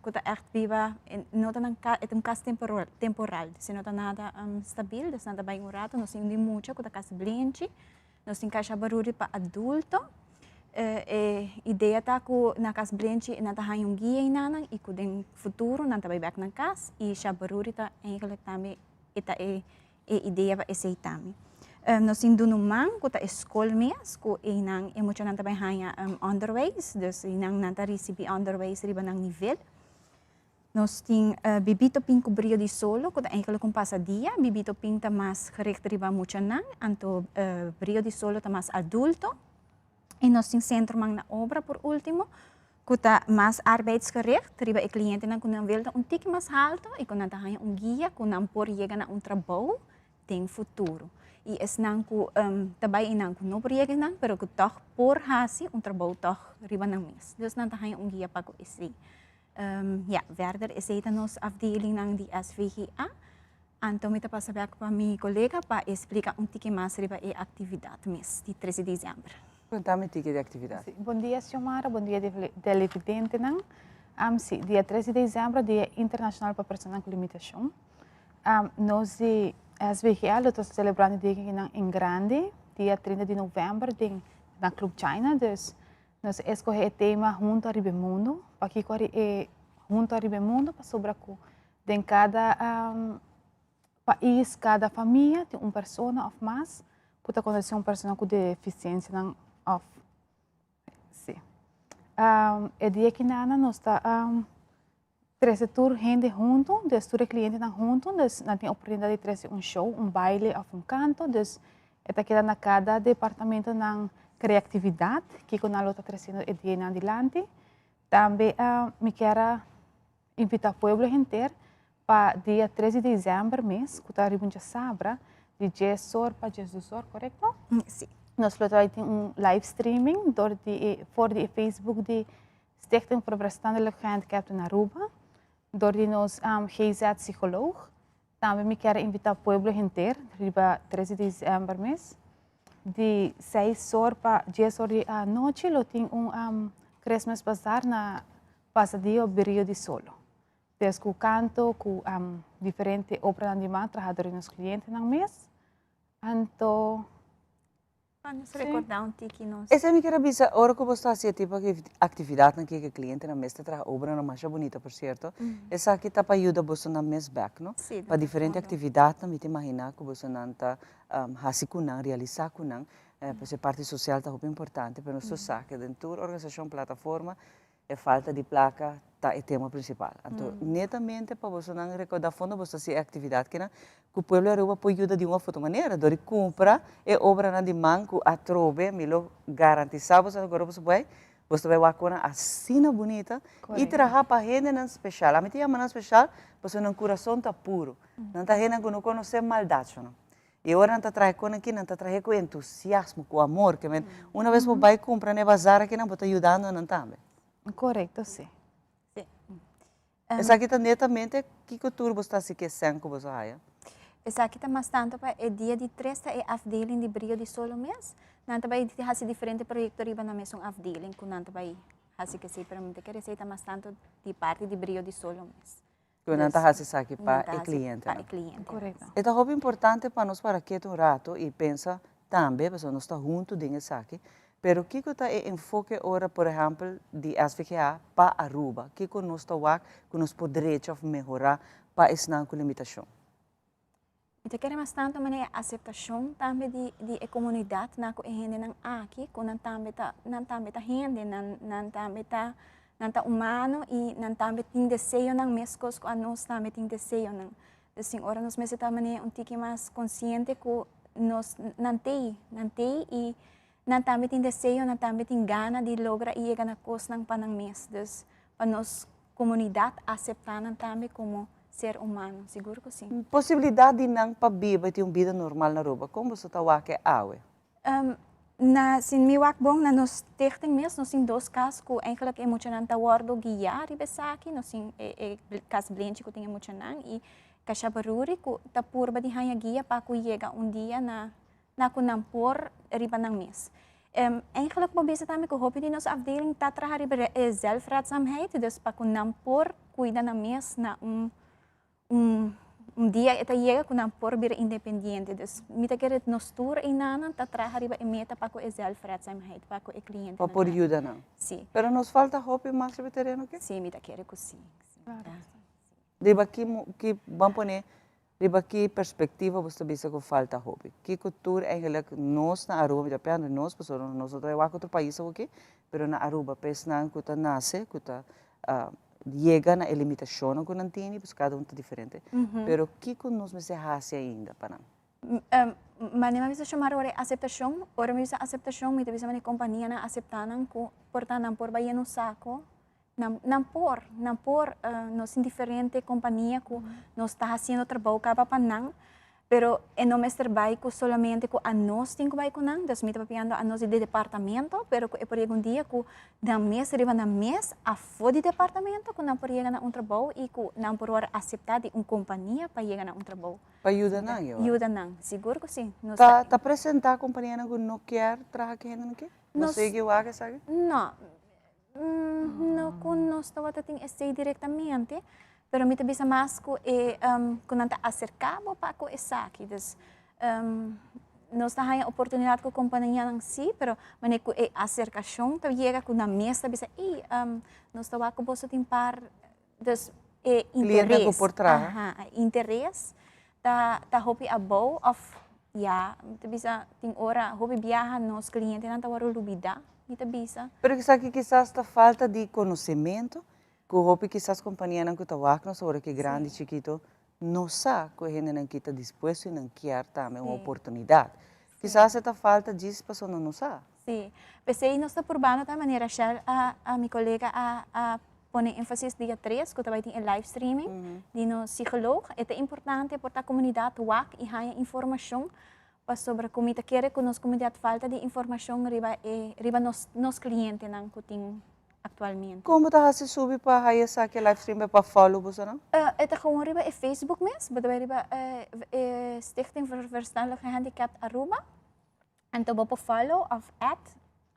que echt viva, não é um caso temporal, se não está nada estável, se não está bem urado, nós temos muito que está casa blinche, nós temos caixa barulho para adulto. A ideia está que na casa blinche não está um guia e nada, e que no futuro não está bem back na casa, e caixa barulho está eigenlijk também a ideia para esse também. Nós temos dunumang, kuta escola mes, ku inang emocionante também hanya underways, dus inang nanta recebi underways riba ng nível. Nós temos bibito ping com brilho de solo, kuta eigenlijk um passadia, bibito ping tá mais gericht riba emocionang, anto brilho de solo tá mais adulto. E nós temos centro mang na obra por último, kuta mais arbeidsgericht, riba e cliente nang kunang wilde um tiki mais alto, e kunang tá hanya guia, kunang por llegar na trabalho tem futuro. E es nang ku tabay inang ku no priega nang pero ku toch por hasi trabalho toch riba nang mes. Dus nang tahay guia pa ku isi. Ja, verder is ita nos afdeling nang di SVGA. Anto mita pa sabi ako pa mi colega pa explica tiki mas riba e actividad mes di 13 de dezembro. Contame tiki de actividad. Bom dia, Xiomara. Bom dia, televidente nang. Sim, dia 13 de dezembro, dia internacional para pessoas com limitação. Nós SVGA estamos celebrando dia em grande, dia 30 de novembro, na Club China. Dus, nós escolhemos o tema Junto Arriba Mundo, para que Junto Arriba Mundo, para sobre em cada país, cada família, tem uma pessoa ou mais, para acontecer uma pessoa com deficiência ou sim. É dia que nós está 13 tour gente junto, dus tour cliente dan junto, dus na tem oportunidade de trazer show, baile ou canto, dus eta queda na cada departamento ng criatividade, que com a lota trazendo e dia na adelante. Também me quero invitar o povo inteiro para dia 13 de dezembro mês, que está ribunja sabra, de 10 horas para 10 horas, correto? Sim. Nós temos live streaming por de Facebook de Stichting voor Verstandelijk Gehandicapten in Aruba. Door die nos GZ psicoloog. Também me quero invitar o povo inteiro, riba 13 de dezembro mês. De 6 horas para 10 horas da noite, eu tenho Christmas Bazaar na Passadio Rio de Solo. Desde que canto, com diferentes obras de mão, trabalhadores nos clientes no mês. Então, vamos recordar tiki nos. Essa me quer avisar, ora que você está tipo de atividade que o cliente na mesa trabalha obra na mais bonita, por certo. Essa aqui tá para ajudar você na mesa back, não? Para diferentes atividades, também te imaginar que você não está hasikunang, realizar kunang, porque parte social tá muito importante, pero nós sabe que dentro da organização plataforma é falta de placa tá é tema principal. Então, netamente para você não recordar fundo você se atividade que o povo Aruba pode ajudar de uma outra maneira, dori compra e obra na demanda que a trove, me lo garantiza você agora você vai wakona assim bonita e trabalhar para gente não especial. A mim tinha uma especial, você não coração tá puro, não tá gente que não conhece maldade, não. E agora não está trazendo aqui, não está trazendo com entusiasmo, com amor, que uma vez você vai comprar no bazar aqui não está ajudando não também. Correto, sim. Essa aqui está netamente que cultura você está se esquecendo que você há. Essa aqui está mais tanto para o dia de 3 é afdeling de Brio de Solo mês. Não vai fazer diferente projeto riba na mesma afdeling, que não vai fazer que se permite que receita mais tanto de parte de Brio de Solo mês. Que não está fazendo aqui para o cliente. Para o cliente. Correto. É muito importante para nós para que um rato e pensa também, porque nós está junto com isso aqui. Pero que está o enfoque agora, por exemplo, de SVGA para Aruba? Que nós está que nós podemos melhorar para essa limitação? Então, queremos bastante a aceitação também de comunidade na que gente não aqui, que não também tá gente, não também tá humano e não também tem desejo não mesmo coisas que nós também tem desejo não. Assim, agora nós mesmo também pouco mais consciente que nós não tem e não também tem desejo, não também tem gana de lograr e chegar na coisa não para não mês. Então, para nós comunidade aceitar também como ser humano, seguro que sim. Possibilidade de não para viver ter uma vida normal na Aruba, como você está aqui awe? Sin miwak bong na nos stichting mes nos in 2 casos ko eigenlijk emocionante wardo guiar e besaki nos in cas blenchi ko ting emocionang e kashabaruri ko tapurba di hanya guia pa ko yega dia na kunampor riba ng mes. Eigenlijk mabisa tami ko hopi din nos afdeling tatraha riba zelfraadzaamheid dus pa kunampor cuida na mes na dia ita yega kunampor bira independiente dus mita keret nos tour inanan tatraha riba meta pa ko zelfraadzaamheid pa ko cliente. Pa por ajuda não. Sim. Pero nos falta hopi mais veterano que? Sim, mita kere ko sim. Deba que vamos poner Riba que perspectiva você bisa com falta hobby. Que cultura eigenlijk nós na Aruba, me dá nós pessoas nós outro outro país aqui, pero na Aruba pesnan kuta nasce, kuta llega na limitação com antini, pois cada um é diferente. Pero que com nós me se hace ainda para mas não bisa chamar ora aceitação, ora me bisa aceitação, me bisa mani companhia na aceitanang ko, portanto não por baia no saco. Não por nós indiferente companhia que nós está fazendo trabalho para panang, pero não é trabalho solamente com a nós tem que vai com nang, das mita papiando a nós de departamento, pero é por um dia que na mês riba na mês a fo de departamento que não por chegar na trabalho e que não por hora aceitar de companhia para chegar na trabalho. Para ajudar nang eu. Ajuda nang, seguro que sim. Tá apresentar a companhia que não quer trabalhar que não quer? Não sei que o haga sabe? Não. Não conosco assim diretamente, pero me bisa mais que quando anda acercado para com essa aqui, dus nós temos a oportunidade com a companhia em si, pero mas que é acercação, tá chega com na mesa bisa nós estamos com você tem par, dus interesse, interesse, tá hobby abo of me bisa tem hora hobby viajar nos clientes não tá hora lubida. Pero quizás está falta de conhecimento, que o quizás companhia não está wakno sobre que grande chiquito não sabe que a gente não está disposto e não quer também uma oportunidade. Quizás está falta disso, a pessoa não sabe. Sim, pensei nós está probando da maneira a minha colega a põe ênfase dia 3, que também tem live streaming, de no psicólogo, é importante para a comunidade wak e ganhar informação sobre como kita quer que nos comunidade falta de informação riba nos clientes não que tem atualmente. Como tá se subir para aí essa que live stream para follow você não? É gewoon riba é Facebook mesmo, mas riba Stichting voor Verstandelijk Gehandicapt Aruba. Então vou follow of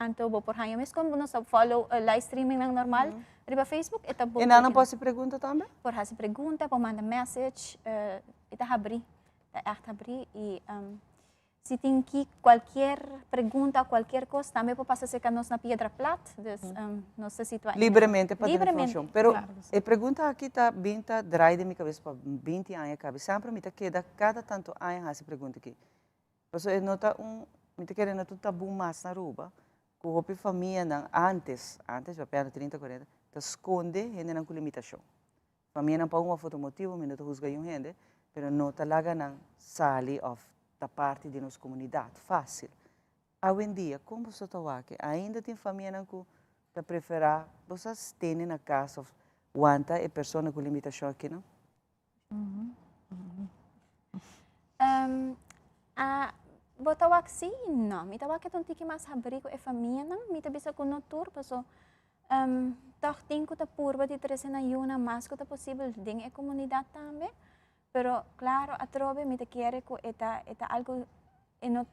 então vou por aí mesmo como nós follow live streaming normal riba Facebook eta bom. E não pode se pergunta também? Por se pergunta, por mandar message, eta abrir e se tem que qualquer pergunta, qualquer coisa, também pode passar com nós na Pedra Plata, nossa situação. Livremente para ter informação. Pero a pergunta aqui está bem drai de minha cabeça para 20 anos cabe. Sempre me queda cada tanto anos essa pergunta aqui. Porque eu nota me queda na tudo tabu mais na Aruba, que a família não antes já perde 30, 40, tá esconde gente não com limitação. Família não para uma fotomotivo, me não juzga gente, pero não tá lá não sali of da parte de nossa comunidade, fácil. Hoje em dia, como você está aqui, ainda tem família que está preferir, vocês têm na casa, quanta é pessoa com limitação aqui, não? Botaw aqui sim, não. Me tawa que tonti que mais abrir com a família, não. Me tabi sa kuno tour, paso, toch tem que ta purba de 3 na yuna, mais que ta possível, dentro da comunidade também. Pero claro, a trove me te quiere que eta algo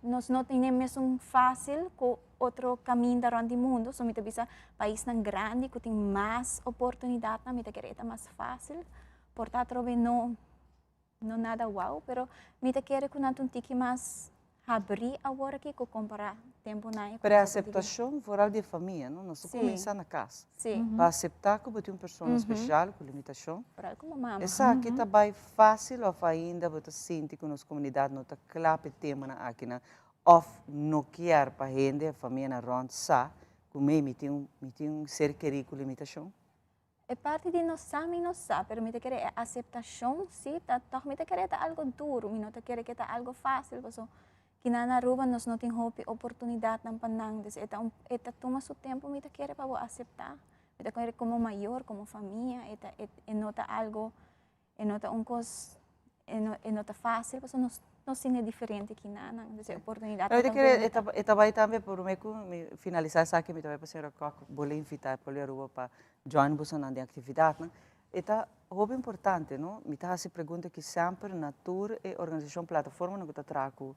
nós não temos fácil com outro caminho da do mundo, so me te bisa país tão grande que tem mais oportunidade, me te quer eta mais fácil. Portanto, trove não nada wow, pero me te quer que não tique mais abrir agora aqui com comparar tempo na. Para a aceitação foral de família, não? Nós começar na casa. Sim. Para aceitar que você é uma pessoa especial com limitação. Para como mama. Essa aqui também fácil ou ainda você sente que nossa comunidade não está claro tema na aqui na of não quer para gente a família na ronda sa como me tem ser querido com limitação. É parte de nós sabe, pero me te quer aceitação, sim, tá me te quer algo duro, me não te quer que tá algo fácil, porque na Aruba nós não temos oportunidade ng panang, dus eta toma seu tempo, me te quer para aceitar, me te quer como maior, como família, nota algo, nota coisa, nota fácil, porque nós temos diferente aqui na oportunidade. Eu queria vai também por me finalizar essa aqui, me também para ser vou invitar para Aruba para join você na atividade, Eta hobby importante, no? Me tá se pergunta que sempre na tour e organização plataforma no que tá trago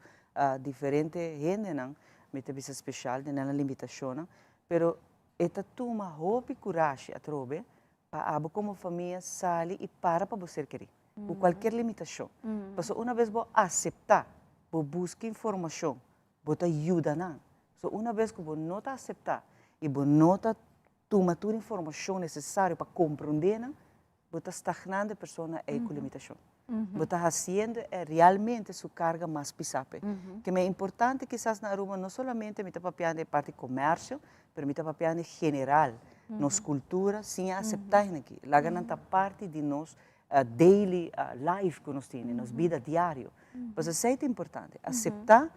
diferente gente não, me tá bisa especial, de na limitação, não? Pero eta toma hobby coragem a trobe para abo como família sali e para você querer, por qualquer limitação. Porque uma vez vou aceitar, vou buscar informação, vou te ajuda não. So uma vez que vou não tá aceitar e vou não tá toma toda a informação necessária para compreender, não? Você está estagnando a pessoa com limitação. Está haciendo realmente su carga más pisape. Que me importante quizás na Aruba no solamente me está papiando de parte comercio, pero me está papiando en general, nos cultura, sin aceptar aqui. Lá gananta parte de nos daily life que nós temos, nos vida diário. Mas isso é importante. Aceitar,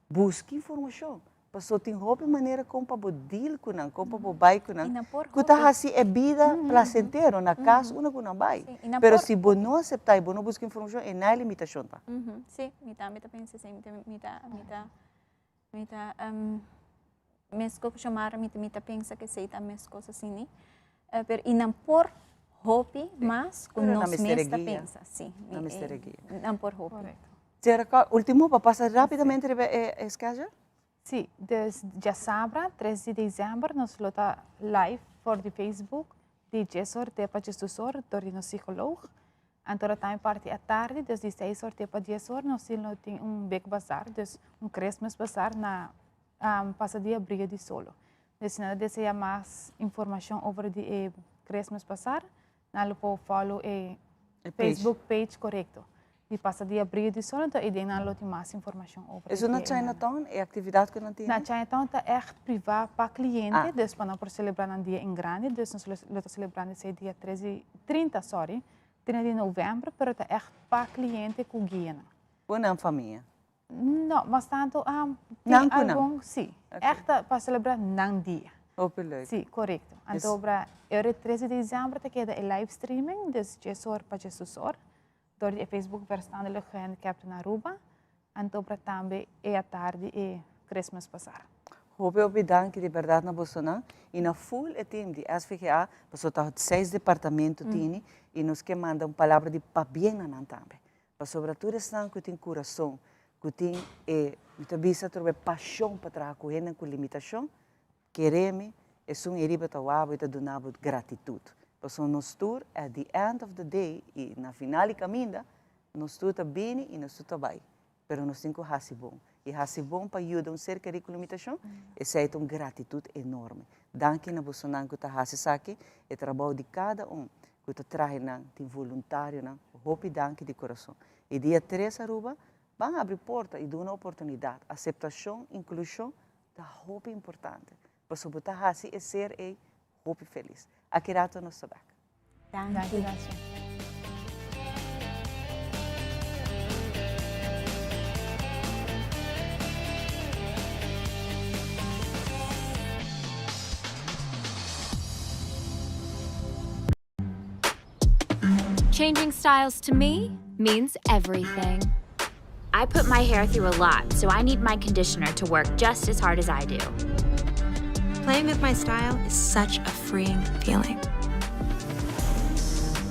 buscar informação. Passou tem roupa maneira como para deal com não, como para bai com não. Que tá assim é vida placentero na casa, uma com não bai. Mas se você não aceitar e você não buscar informação, é na limitação tá. Sim, mita pensa assim, mesco que chamar mita pensa que sei tá mesco assim, pero e não por hopi, mas com nós mesma pensa, sim. Na mistereguia. Não por hopi. Será último para passar rapidamente escaja? Sim, já sabra, 3 de dezembro, nós lota live por de Facebook, de Jessor, tepa Jessusor, do nosso psicólogo. Então, também parte à tarde, desde 6 horas, tepa Jessor, nós temos Big Bazar, Christmas Bazar na passadia Briga de Solo. Se nada deseja mais informação sobre o Christmas Bazar, nós podemos follow o Facebook page correto. De passadia Briga de Solo, então, e daí nós temos mais informação sobre isso. Na Chinatown, é atividade que não tem? Na Chinatown está echt privado para cliente, dus para não celebrar um dia em grande, dus nós estamos celebrando esse dia 30 de novembro, mas está echt para cliente com guia. Ou não família? Não, mas tanto tem algum, sim, echt para celebrar um dia. Sim, correto. Então, para o 13 de dezembro, está queda o live streaming, dus Jessor para Jessusor. Door de Facebook verstandelijk gehandicapt naar Aruba. En dan também à tarde e Christmas Bazar. Hoop bedankt de verdade na Bolsonaro. E na full team de SVGA, passou tá 6 departamentos tini e nos que manda palavra de pa bem na também. Para sobretudo estão que tem coração, que tem muita vista trouxe paixão para trabalhar com ele com limitação. Queremos é eriba tawabo e te donamos gratitude. Porque nós tour at the end of the day e na final caminda nós tour tá bem e nós tour vai, pero nós temos que fazer bom e fazer bom para ajudar ser que com limitação essa é uma gratitude enorme. Danke na Bolsonaro que tá fazendo aqui e trabalho de cada que tá trazendo tem voluntário na hope danke de coração. E dia 3 Aruba vão abrir porta e dar uma oportunidade, aceitação, inclusão, da hope importante. Para sobretudo fazer é ser hope feliz. Aqui rato no sabac. Danke. Changing styles to me means everything. I put my hair through a lot, so I need my conditioner to work just as hard as I do. Playing with my style is such a freeing feeling.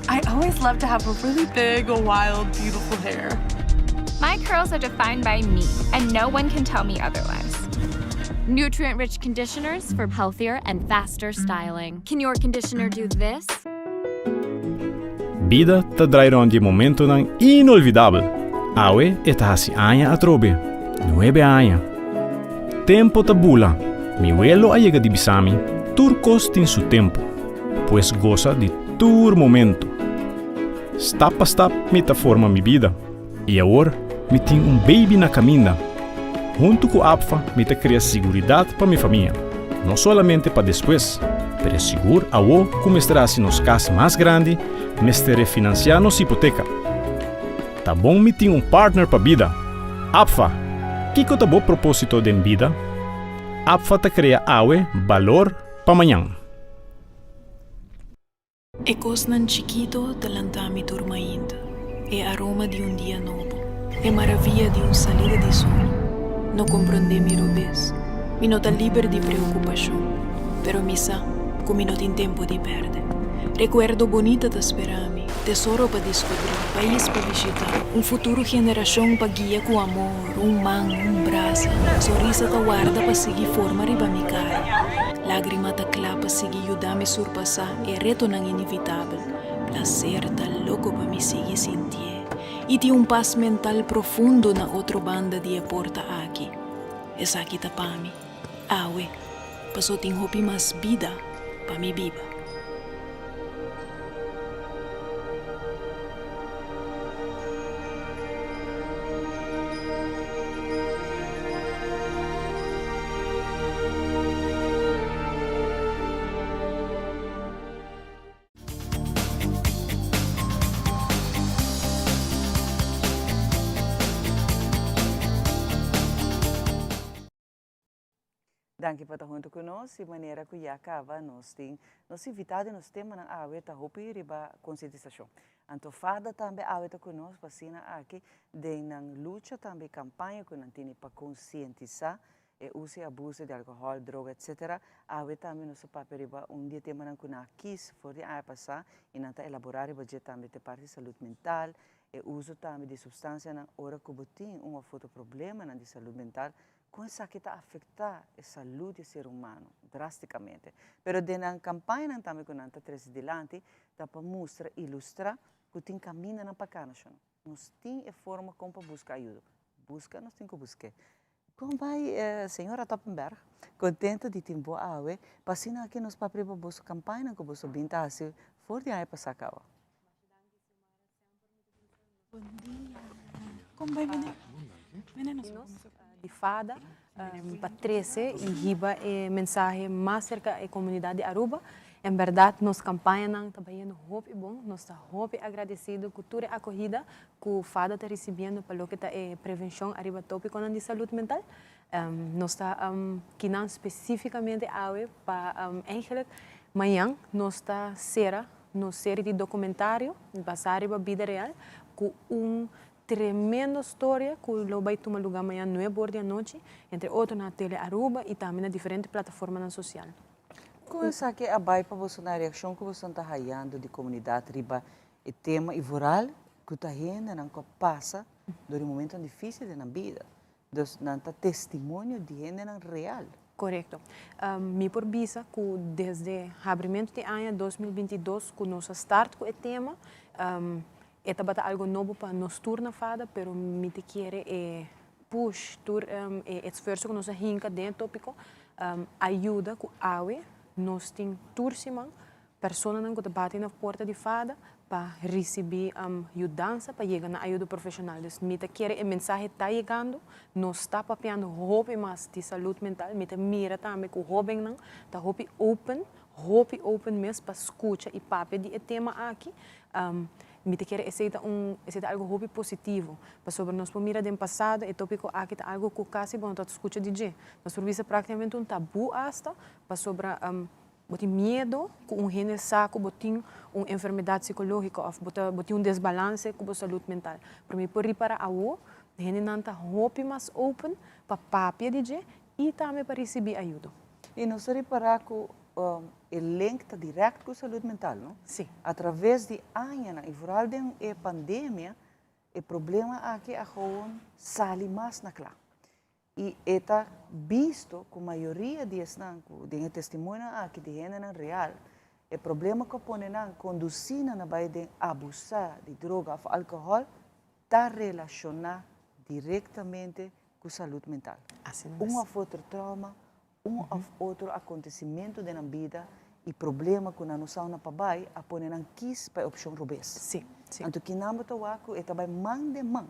I always love to have a really big, wild, beautiful hair. My curls are defined by me, and no one can tell me otherwise. Nutrient-rich conditioners for healthier and faster styling. Can your conditioner do this? Vida ta drairão de momento nang inolvidável. Awe eta hasi anya atrobe. 9 años. Tempo ta bula. Mi vuelo ha llegado de Bisami, turcos tin su tiempo, pues goza de tu momento. Step a step me ta forma mi vida, y ahora me tengo un baby na caminda. Junto con APFA me ta crea seguridad para mi familia, no solamente para después, pero seguro a vos como estará si nos casa más grande, me estaré financiando nos hipoteca. Ta bom me tengo un partner para vida. APFA, ¿qué ta bo propósito de vida? APFA te crea valor para mañana. Ecos nan chiquito talantami turmaindo, e aroma de un día nuevo, e maravilla de un salida de sol. No comprende mi robes, mi nota liber de preocupación, pero misa, como no tem tempo de perder. Recuerdo bonita da sperami, tesoro para descobrir, país para visitar, futuro geração para guiar com amor, man, brasa, sorrisa ta guarda para seguir forma riba mi cara, lágrima ta clá para seguir ajudar-me surpassar e reto não inevitável, placer ta louco para me seguir sentir, e tem paz mental profundo na outra banda de porta aqui, essa aqui ta para mim, passou tem hopi mais vida para me viva. Danke por estar junto conosco, de maneira que já acaba, nós invitados nos temas na AWE, tá hopi riba conscientização. Então, fada também AWE tá conosco, para aqui, de na luta também, campanha que nós temos para conscientizar o uso e abuso de álcool, droga, etc. AWE também nos papel riba, dia tema na kuna quis, for de a passar, e nós elaborar riba já também de parte de saúde mental, e uso também de substância na hora que botin foto problema na de saúde mental, com isso que está afetando a saúde do ser humano drasticamente. Mas dentro da campanha também que nós estamos adiante, dá para mostrar, ilustrar que tem caminho na pacana. Nós temos a forma como buscar ajuda. Busca, nós temos que buscar. Como vai, senhora Toppenberg, contente de ter boa AWE, passando aqui nos papéis para a campanha que você binta assim, for de aí para sacar. Bom dia. Como vai, menina? Menina, de fada, para 13 e riba mensagem mais cerca da comunidade de Aruba. Em verdade, nossa campanha não está bem muito bom, nós estamos muito agradecidos com toda a acolhida que o fada está recebendo para o que é prevenção arriba tópico de saúde mental. Nós estamos aqui especificamente para amanhã nós estamos uma série de documentário baseado na vida real com tremenda história que vai tomar lugar amanhã 9 da noite, entre outros na Tele Aruba e também na diferentes plataformas sociais. Como é que a para você na reação que você está raiando de comunidade riba o tema e viral que está rende não passa durante um momento difícil na vida, dos não testemunho de gente real. Correto. Me por visa que desde o abrimento de ano 2022 que nós start com o tema esta bata algo novo para nós turna fada, pero me te quiere push tur esforço que nós hinca dentro tópico ajuda com AWE nós tem tursiman pessoas que te batem na porta de fada para receber ajudança para chegar na ajuda profissional. Então, me te quiere a mensagem está chegando, nós está papiando hope mais de saúde mental, me te mira também que o jovem não está hope open mesmo para escutar e papi de tema aqui. Me te quer aceitar algo hobby positivo. Para sobre nós mira do passado, é tópico aqui tá algo que quase bom tá escuta DJ. Nós serviço praticamente tabu hasta para sobre botin medo com gente saco, botin enfermidade psicológica ou botin desbalance com a saúde mental. Para mim por reparar a gente não tá hobby mais open para papi DJ e também para receber ajuda. E nós reparar que o link está direto com a saúde mental, não? Sim. Através de anos, e vooral de pandemia, o problema aqui é gewoon sali mais na clá. E está visto que a maioria de testemunho aqui de gente real, o problema que põe na conduzir na baía de abusar de droga ou álcool, está relacionado diretamente com a saúde mental. Assim ou outro trauma, ou outro acontecimento da vida e problema que nós não na pabai a pôr na quis para a opção rubês. Sim. Então que não botou aqui é também man de man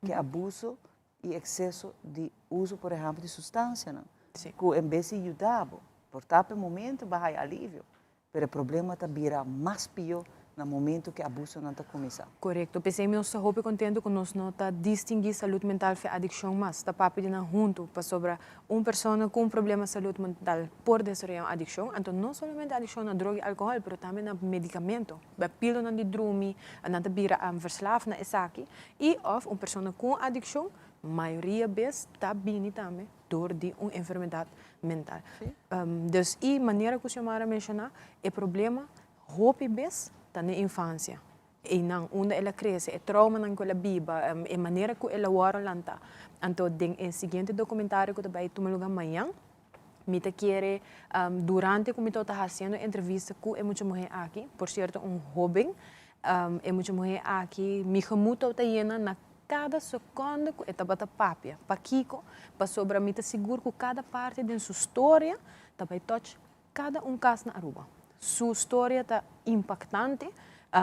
que abuso e excesso de uso, por exemplo, de substância, não? Sim. Que em vez de ajudar, por tal momento vai alívio, mas o problema está vira mais pior no momento que o abuso não está começando. Correto. Pensei que nós estamos contentes que nós não está distinguir saúde mental de adicção, mas está papo de junto para sobre uma pessoa com um problema de saúde mental por desenvolver uma adicção. Então, não somente adicção na droga e álcool, mas também na medicamento. A pílula de drumi, na vira verslaafd na esaki. E of uma pessoa com adicção, a maioria vezes está bem também door uma enfermidade mental. Dus, e maneira que o senhor mencionou, o problema, hope bes na infância. E não, onde ela cresce, é trauma na ela biba, é maneira que ela wara lanta. Então, o seguinte documentário que vai tomar lugar amanhã, me te quiere, durante que me estou fazendo entrevista com muita mulher aqui, por certo, jovem, muita mulher aqui, me remuta está llena na cada segundo que está bata papia, para Kiko, para sobre me te seguro que cada parte de sua história, vai touch cada caso na Aruba. Sua história está impactante,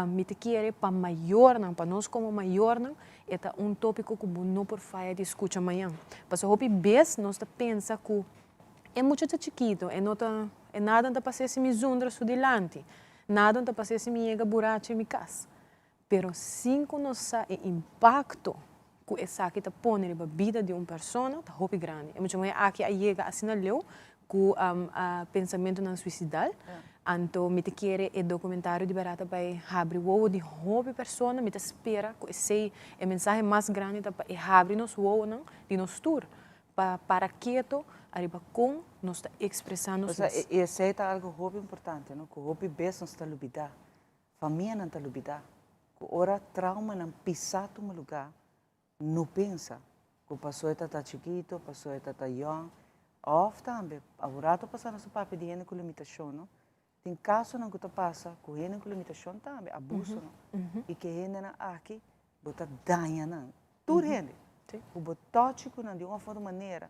me te quiere para maior, para nós como maior, é tópico que não por falha de escuta amanhã. Porque hope vez nós pensa que é muito chiquito, é nada para fazer se me zundra su delante, nada para fazer se me chega buraco em minha casa. Pero cinco nós sabe o impacto que essa que está pondo na vida de uma pessoa, está hope grande. É muito mais aqui a chega assim na leu, com pensamento não suicidal. Então, me te quer o documentário de barata para abrir o de hobby persona, me te espera que esse é a mensagem mais grande para abrir nos o não de nos tour para quieto arriba com nós está expressando o sea, e esse é algo hobby importante, não? Que o hobby bes não está lubida, família não está lubida, que ora trauma não pisar um lugar, não pensa, que passou está chiquito, passou está young, of também, agora estou passando esse papel de gente com limitação, não? Tem caso não que tu passa com gente com limitação também, abuso, não? E que gente não aqui, bota danha não, tudo gente, o botote com de uma forma maneira,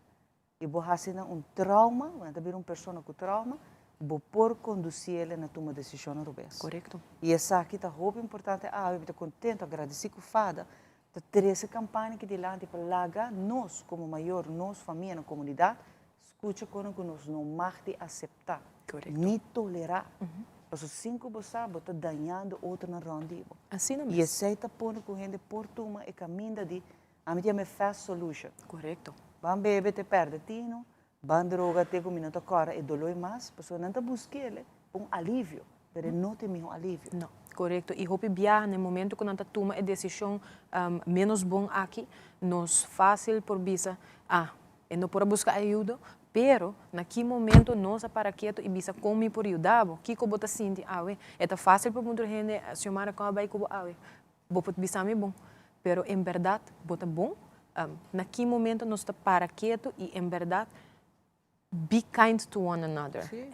e vou fazer trauma, quando vir uma pessoa com trauma, vou por conduzir ele na toma decisão no vez. Correto. E essa aqui tá roupa importante, eu estou contente, agradecido com fada, da 13 campanha que de lá para laga nós como maior, nós família na comunidade, escuta quando nós não mais de aceitar. Correto. Ni tolerar. Porque 5 você está danhando outro na ronda. Assim não e aceita pôr com gente por turma e caminha de a minha é fast solution. Correto. Van bebe te perde tino, van droga te com minuto cora e dolor mais, pessoa não está buscando alívio, mas não tem um alívio. Não. Correto. E hope biar no momento que nós toma a decisão menos bom aqui, nos fácil por bisa, e não por buscar ajuda, pero naquele momento nós para quieto e bisa como por ajudar, que que bota sinti, é fácil para muita gente chamar com a bai como bota bisa me bom, pero em verdade bota bom, naquele momento nós para quieto e em verdade be kind to one another. Sim.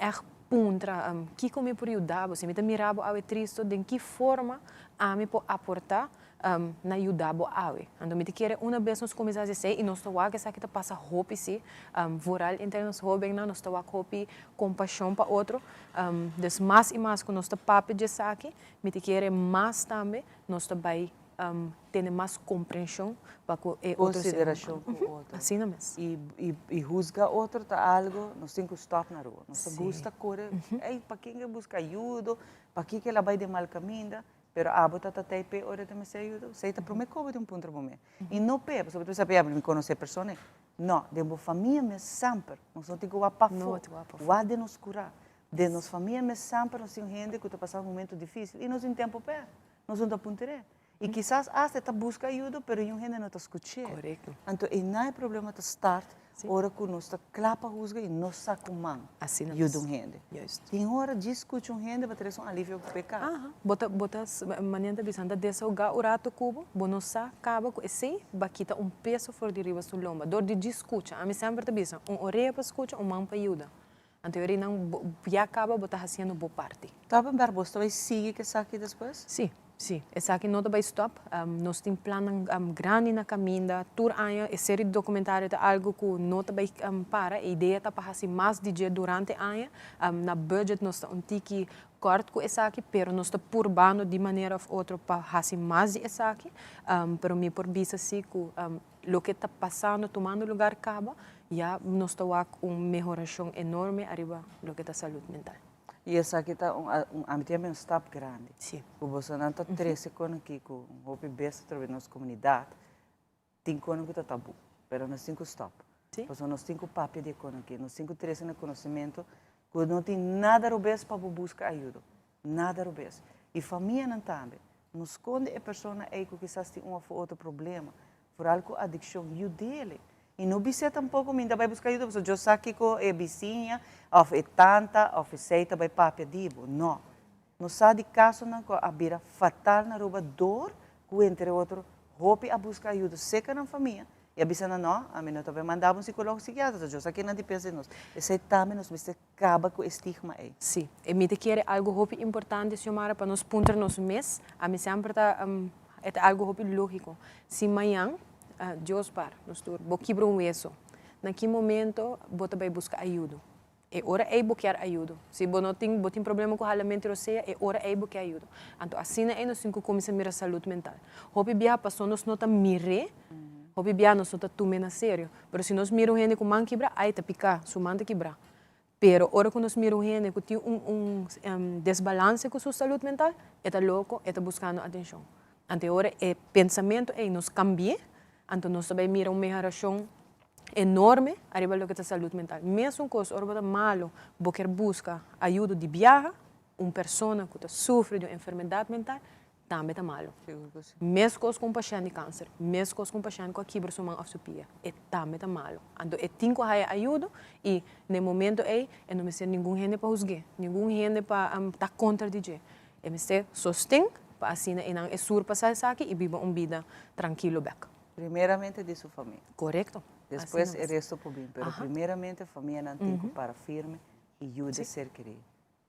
Puntra, que como por ajudar, você me mirava a triste, de que forma a me pode aportar na ajudar a então me quer uma vez nós começar a dizer e nós estamos aqui que passa roupa se voral entre nós roupa nós estamos roupa compaixão para outro des mais e mais que nós estamos papo de aqui me quer mais também nós estamos ter mais compreensão para que consideração com o outro. Assim não e juzga outro tá algo, nós temos que stop na rua. Nós gosta correr, para quem que busca ajuda, para quem que ela vai de mal caminho, pero bota tá pe hora de me se ajuda, sei tá promete como de um ponto momento. E não pe, porque você sabe, me conhece pessoa, não, de uma família me sempre, nós não temos que para fora, o de nos curar, de nos família me sempre nós temos gente que está passando um momento difícil e nós em tempo pé, nós não tá pontere. E quizás até está busca ajuda, pero yung gente não está escutando. Correto. Então, não é problema de start, hora que nós está clapa rusga e nós saco mão. Assim não. Ajuda gente. Just. Tem hora de escutar gente para ter um alívio para pecar. Bota maneira bisanda dessa o rato cubo, bonosa acaba com esse baquita peso fora de riba sul lomba. Dor de escuta, a mim sempre te bisa, orelha para escuta, mão para ajuda. Então, ele não já acaba botar fazendo boa parte. Tá bem, você vai seguir que aqui depois? Sim. Sim, essa aqui não vai stop. Nós temos plano grande na caminha. Tour año, a série de documentários é algo que não vai para. A ideia é para fazer mais de dia durante o ano. Na budget nós estamos corto com essa aqui, pero nós estamos purbando de maneira ou outra para fazer mais de essa aqui. Pero me por vista assim que o que está passando, tomando lugar acaba, já nós estamos com uma melhoração enorme arriba do que está saúde mental. E essa aqui está um stop grande. Sim. O Bolsonaro está 13 anos aqui com o besta através da nossa comunidade. Tem anos que está tabu, mas nós temos stop. Sim. Porque nós temos papel de anos aqui, nós temos 13 no conhecimento, que não tem nada rubês para buscar ajuda. Nada rubês. E família não também. Nos esconde a pessoa aí que quizás tem um ou outro problema, por algo adicção, e o dele. E não precisa tampouco ainda vai buscar ajuda, porque eu sei que é vizinha, ou é tanta, ou é seita, vai papel dibo. Não. Não sabe de caso não a vira fatal na roupa dor, que entre outros, roupa a buscar ajuda, seca na família. E a bisana não, a mim não também mandava um psicólogo psiquiatra, eu sei que não pensa em nós. Esse também nós precisa acaba com o estigma aí. Sim, e me quer algo roupa importante, senhora, para nós punter nos mês, a mim sempre é algo roupa lógico. Se amanhã Deus para, nós vou quebrar hueso. Naquele momento, você vai buscar ajuda. É hora de buscar ajuda. Se você não tem problema com o ralamento roceia, é hora de buscar ajuda. Então, assim nós temos que começar a mirar a saúde mental. Hobby biar passou, nós não estamos mirando, hobby biar nós não estamos tomando a sério. Mas se nós miramos gente com mão quebrar, aí está picar, sua mão está quebrar. Pero, hora que nós miramos gente que tem desbalance com sua saúde mental, está louco, está buscando atenção. Então, hora é pensamento, nós cambiamos. Então, nós também miramos uma melhoração enorme arriba lo que es salud mental. Mesmo cosa orba malo, porque busca ayuda de viajar, uma pessoa que sofre de uma enfermidade mental, também está malo. Mesmo com um paciente de câncer, mesmo com um paciente com quebra sua mão ou sua pia, também está malo. Então, tem que ter ajuda e, no momento não me ser ninguém gente para juzgar, ninguém gente para estar contra de gente. Me ser sostém para assim não surpassar isso aqui e viver uma vida tranquila. Primeiramente de sua família. Correto. Depois o resto por bem, mas primeiramente a família não tem que para firme e ajuda a ser querido.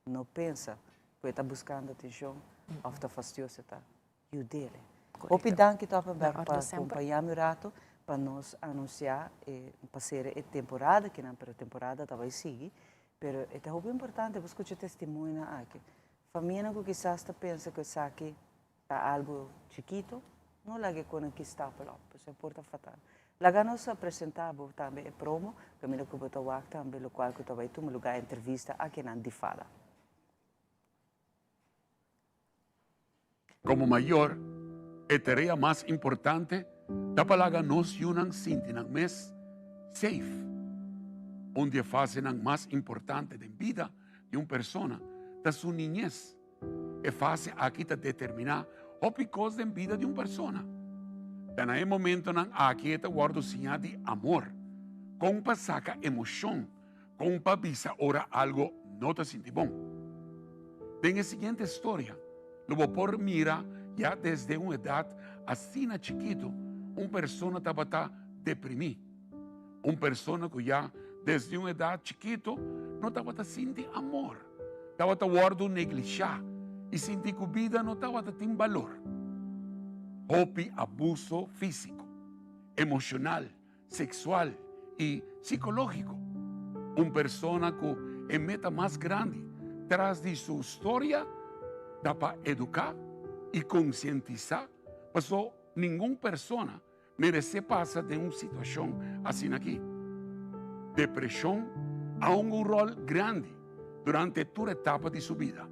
Não pensa que está buscando atenção ou está fastidioso, está ajuda-lhe. Obrigado que está para acompanhar meu rato para nos anunciar para ser a temporada que não para a temporada talvez siga, mas é muito importante você escutar testemunho aqui. Família que quizás está pensa que isso aqui está algo chiquito, não lage com que está para lá, isso é importante fatal. Laga nos apresentamos também a promo, que me ocupa da WAC também, o qual que também tu me lugar entrevista aqui na Difala. Como maior, a tarefa mais importante da palavra nos unam sinti nang mes safe, onde a fase nang mais importante da vida de uma pessoa da sua niñez, a fase aqui está determinar o picos da vida de uma pessoa. Naquele momento, aqui está guardo sinal de amor, com para saca emoção, com para visa ora algo não te sente bom. Tem a seguinte história, lo vou por mira, já desde uma idade assim na chiquito, uma pessoa estava deprimida. Uma pessoa que já desde uma idade chiquito não estava sentindo amor, estava guardo negligenciar e sentir que a vida não estava tendo valor. Houve abuso físico, emocional, sexual e psicológico. Uma pessoa que é meta mais grande, traz de sua história, dá para educar e conscientizar, para nenhuma pessoa merece passar de uma situação assim aqui. Depressão há um rol grande durante toda a etapa de sua vida.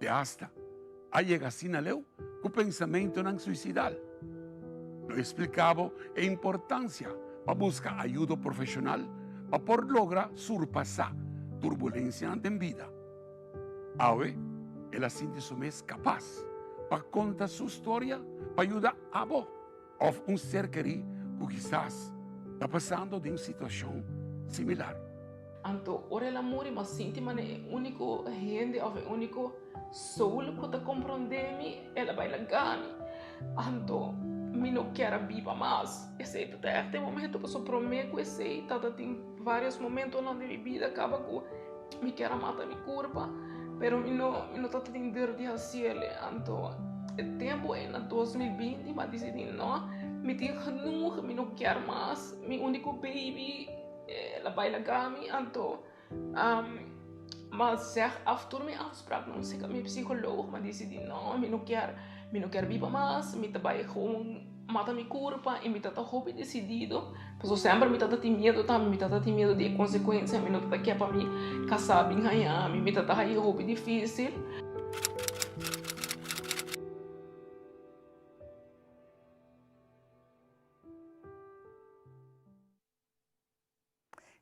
De hasta a chega assim a leu o pensamento não suicidal. Eu explicava a importância para buscar ajuda profissional para por lograr surpassar turbulência na vida. Hoje, ela sente-se mais capaz para contar sua história, para ajudar a você ou um ser querido que quizás está passando de uma situação similar. Anto, ora l'amore ma senti ma è unico gente o unico soul che ti comprendemi e la bailagami. Anto, mi non chiara viva mas. E sei tutte erte momento che sopra me que sei tata in varios momentos na de mi vida acaba ku mi chiara mata mi curva, pero mi no tata in dir di hasiele. Anto, il tempo è na 2020 ma decidi no, mi tin genoeg, mi non chiara mas, mi unico baby la bailagami, anto maar zeg af en toe mijn afspraak, dan zeg ik mijn psycholoog, maar die zei no, mi non quero viva mais, mi trabalho gewoon mata mi curva e mi tata hopi decidido, porque sempre mi tata tem medo também, mi tata tem medo de consequência, mi não tata quer para mi casar bem ganhar, mi tata aí hopi difícil.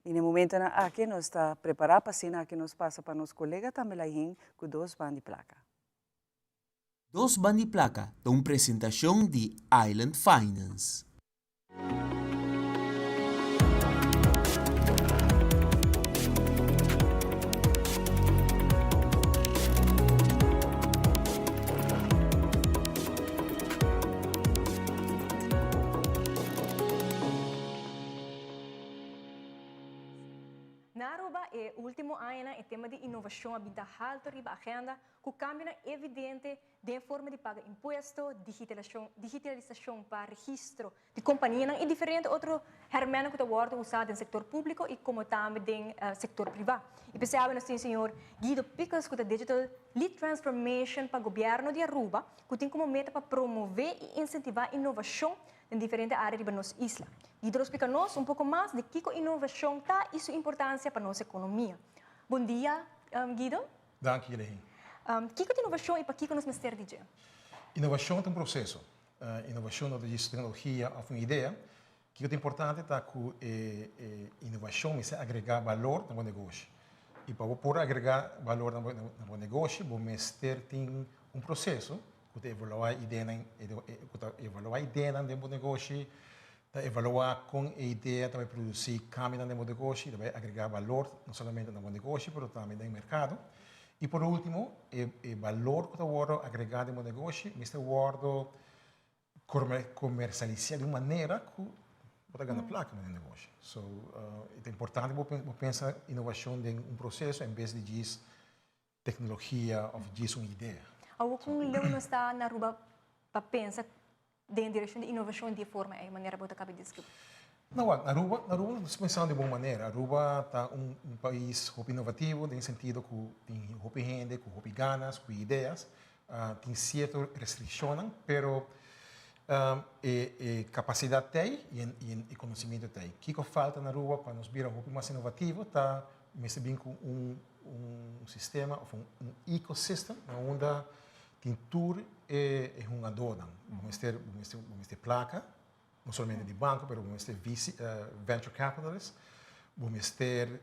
E no momento aqui nós está preparado para cena que nos passa para nos colega também lá com 2 bandas de placa. 2 bandas de placa de uma apresentação de Island Finance. Naruba é o último ano em tema de inovação habita alto riba agenda, com cambio evidente de forma de pagar imposto, digitalização para registro de companhia e diferentes outros hermenos que estão usados no setor público e como também no setor privado. E pensava assim, senhor Guido Picos, que é Digital Lead Transformation para o governo de Aruba, que tem como meta para promover e incentivar inovação em diferentes áreas da nossa isla. Guido explica-nos um pouco mais de que a inovação está e sua importância para a nossa economia. Bom dia, Guido. Dank je, Lehi. Que é inovação e para que nós mestre dizer? Inovação é um processo. Inovação não é tecnologia ou uma ideia, que é importante tá que inovação é agregar valor no negócio. E para poder agregar valor no negócio, vamos ter processo que evaluar a ideia do negócio, evaluar com a ideia de produzir cambio no negócio, de agregar valor não somente no negócio, mas também no mercado. E por último, o valor que está agregado no negócio, mas está comercializar de uma maneira que pode ganhar placa no negócio. So, é importante pensar inovação em processo em vez de tecnologia ou de uma ideia. Algo que não está na Aruba para pensar em direção de inovação de forma é a maneira que você acaba de descrever. Não, Aruba não está pensando de boa maneira. Aruba está país inovativo, no sentido que tem gente, com ganas, com ideias, tem certas restrições, mas capacidade tem e conhecimento tem. O que falta na Aruba para nos virar mais inovativo está bem com sistema, um ecossistema, onde tem tudo é um adorno. Vamos ter placa, não somente de banco, mas vamos ter venture capitalists, vamos ter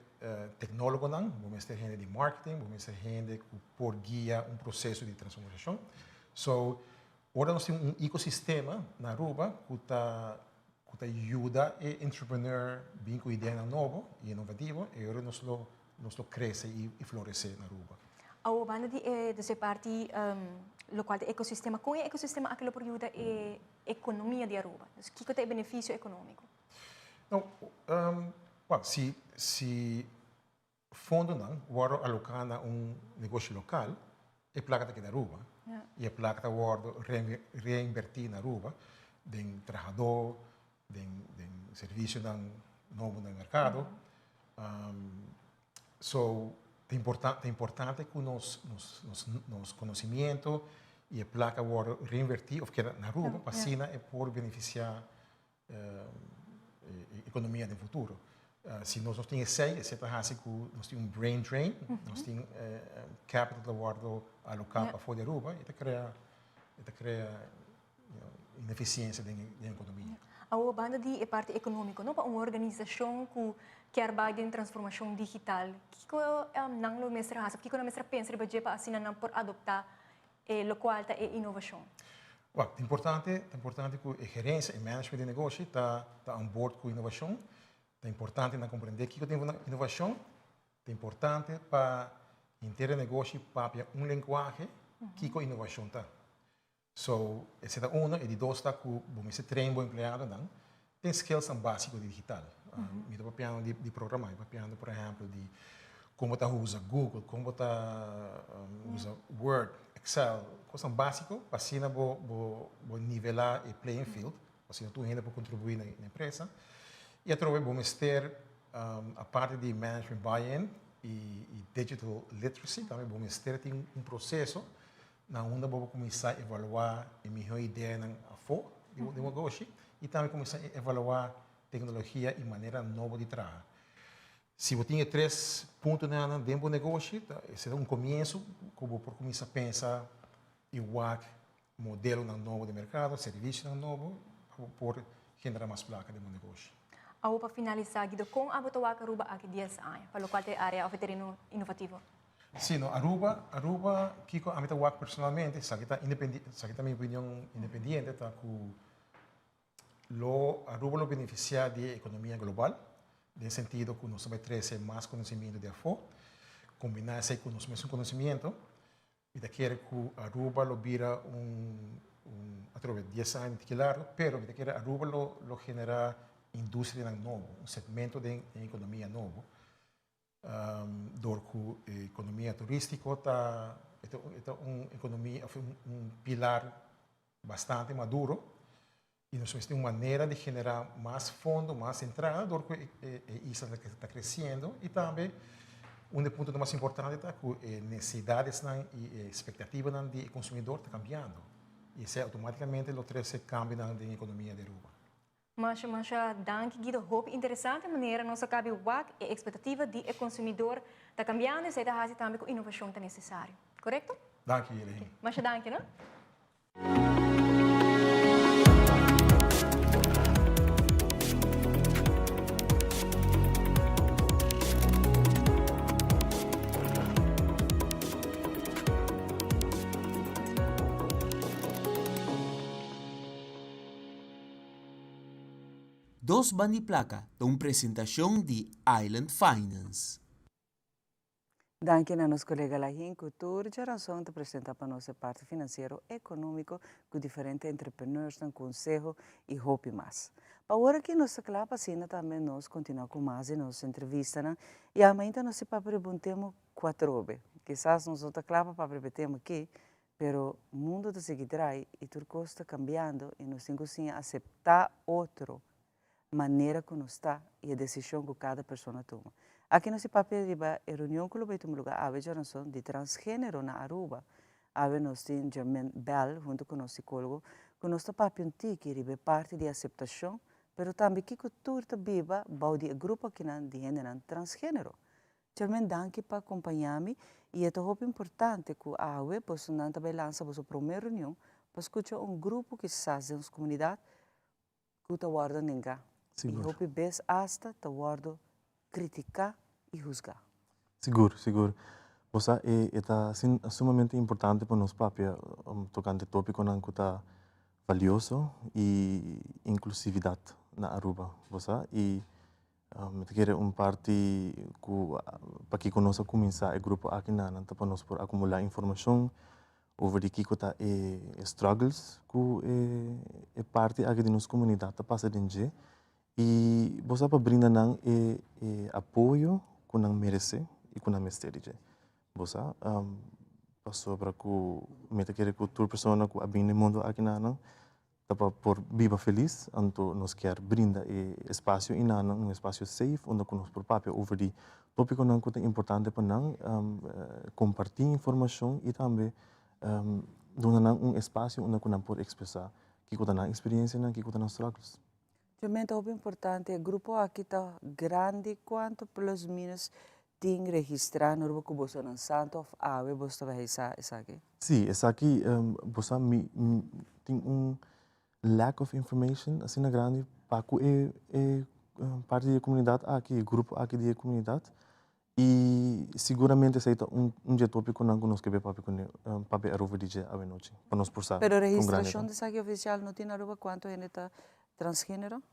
tecnólogos, vamos ter gente de marketing, vamos ter gente que por guia processo de transformação. So, agora nós temos ecossistema na Aruba que ajuda a entrepreneur bem com ideia nova e inovativa, e agora nós cresce e floresce na Aruba. A banda de ser parte local do ecossistema, com o ecossistema aquilo por ajuda a economia de Aruba. O que tem benefício econômico? Não, se fundo não, agora alocar negócio local, é placa daqui da Aruba. E a placa agora reinvertir na Aruba, de trabalhador, de serviço novo no mercado. So, é importante que nos conhecimento e a placa agora reinvertir, ou que na Aruba, para por beneficiar a economia no futuro. Se nós não temos nós temos brain drain, nós temos capital agora alocar para fora da Aruba, e cria ineficiência da economia. A banda de parte econômica, não para uma organização que quer trabalhar em transformação digital. Que não o mestre raça, que o mestre pensa para assim não por adoptar o qual é inovação. É importante que a gerência e management de negócio está on board com a inovação. É importante compreender que tem inovação. É importante para inteiro negócio para linguagem que a inovação está. So, esse é um, e de dois está que você treina o empregado, tem skills básicos de digital. Eu estou falando de programar, estou falando, por exemplo, de como você usa Google, como você usa Word, Excel, coisas básicas, para assim nivelar o playing field, para assim tu ainda pode contribuir na empresa. E através vamos ter a parte de management buy-in e digital literacy, também vamos ter processo onde vamos começar a evaluar a melhor ideia do negócio e também começar a evaluar tecnologia e maneira nova de trabalhar. Se você tem 3 pontos dentro do negócio, esse é começo, como por começar a pensar em modelo novo de mercado, serviço novo, por generar mais placa no negócio. Para finalizar, Guido, com a Botoaca Aruba aqui 10 anos, para o qual é a área veterino inovativa? Sim, Aruba, que a minha work personalmente, se está minha opinião independente, tá que Aruba lo beneficia da economia global, no sentido que nós vamos trazer mais conhecimento de afora, combinar isso com o nosso conhecimento, e quer que Aruba lo vira através de 10 anos, claro, pero que Aruba lo genera indústria nova, segmento de economia novo. Que a economia turística é pilar bastante maduro e nós temos uma maneira de generar mais fundo, mais entrada, porque a isla está crescendo e também dos pontos mais importantes é que as necessidades e expectativas do consumidor estão cambiando e isso automaticamente lo traz cambio na economia de Aruba. Mas dank Guido, hoop interessante maneira nós cabe o a expectativa do consumidor está cambiando e está fazendo também com inovação está necessário, correto? Dank Elaine. Mas dank, não? Dos Bandi Placa, de uma apresentação de Island Finance. Danke a nosso colega Lahin Couture, de razão de apresentar para nossa parte financeiro econômico com diferentes entrepreneurs, no conselho e hope mais. Para agora que nossa clapa assim também nós continuamos com mais nossa entrevista, né? E amanhã nós para perguntamos quatro horas. Quizás nós outra clapa para perguntar aqui, pero o mundo está seguindo e tudo está cambiando e nós temos que aceitar outra maneira que nós está e a decisão que cada pessoa toma. Aqui nesse papel de a reunião que vai ter lugar a razão de transgênero na Aruba. Nós temos Jermaine Bell junto com o nosso psicólogo, que nós está papel que é parte de aceitação, mas também que cultura está viva, de grupo que não de gente transgênero. Jermaine, danke para acompanhar-me e é muito importante que a AWE possa também lançar a sua primeira reunião para escutar grupo que se faz na comunidade que está guardando ninguém. E hope best hasta está guardando criticar e juzgar. Seguro. Você é sumamente importante para nós papia tocante tópico não que está valioso e inclusividade na Aruba. Você e quer parte que para que conosco começar o grupo aqui na para nós por acumular informação over de que está struggles que é parte aqui de nossa comunidade passa dentro. E você para brindar apoio que não merece e que não merece. Você passou para que meta querer que toda pessoa que abrir no mundo aqui na para por viva feliz, então nós quer brindar espaço e um espaço safe onde nós por papel over de tópico não que é importante para nós compartilhar informação e também dar espaço onde nós por expressar que está experiência que está struggles. Realmente é importante. O grupo aqui está grande. Quanto plus minus tem registrado no grupo que você não sabe ou você vai essa aqui? Sim, essa aqui você tem lack of information assim na grande para que parte da comunidade aqui, grupo aqui da comunidade e seguramente esse é tópico não nós que para Aruba DJ a noite para nós processar. Pero a registração dessa aqui oficial não tem na Aruba quanto gente está transgênero?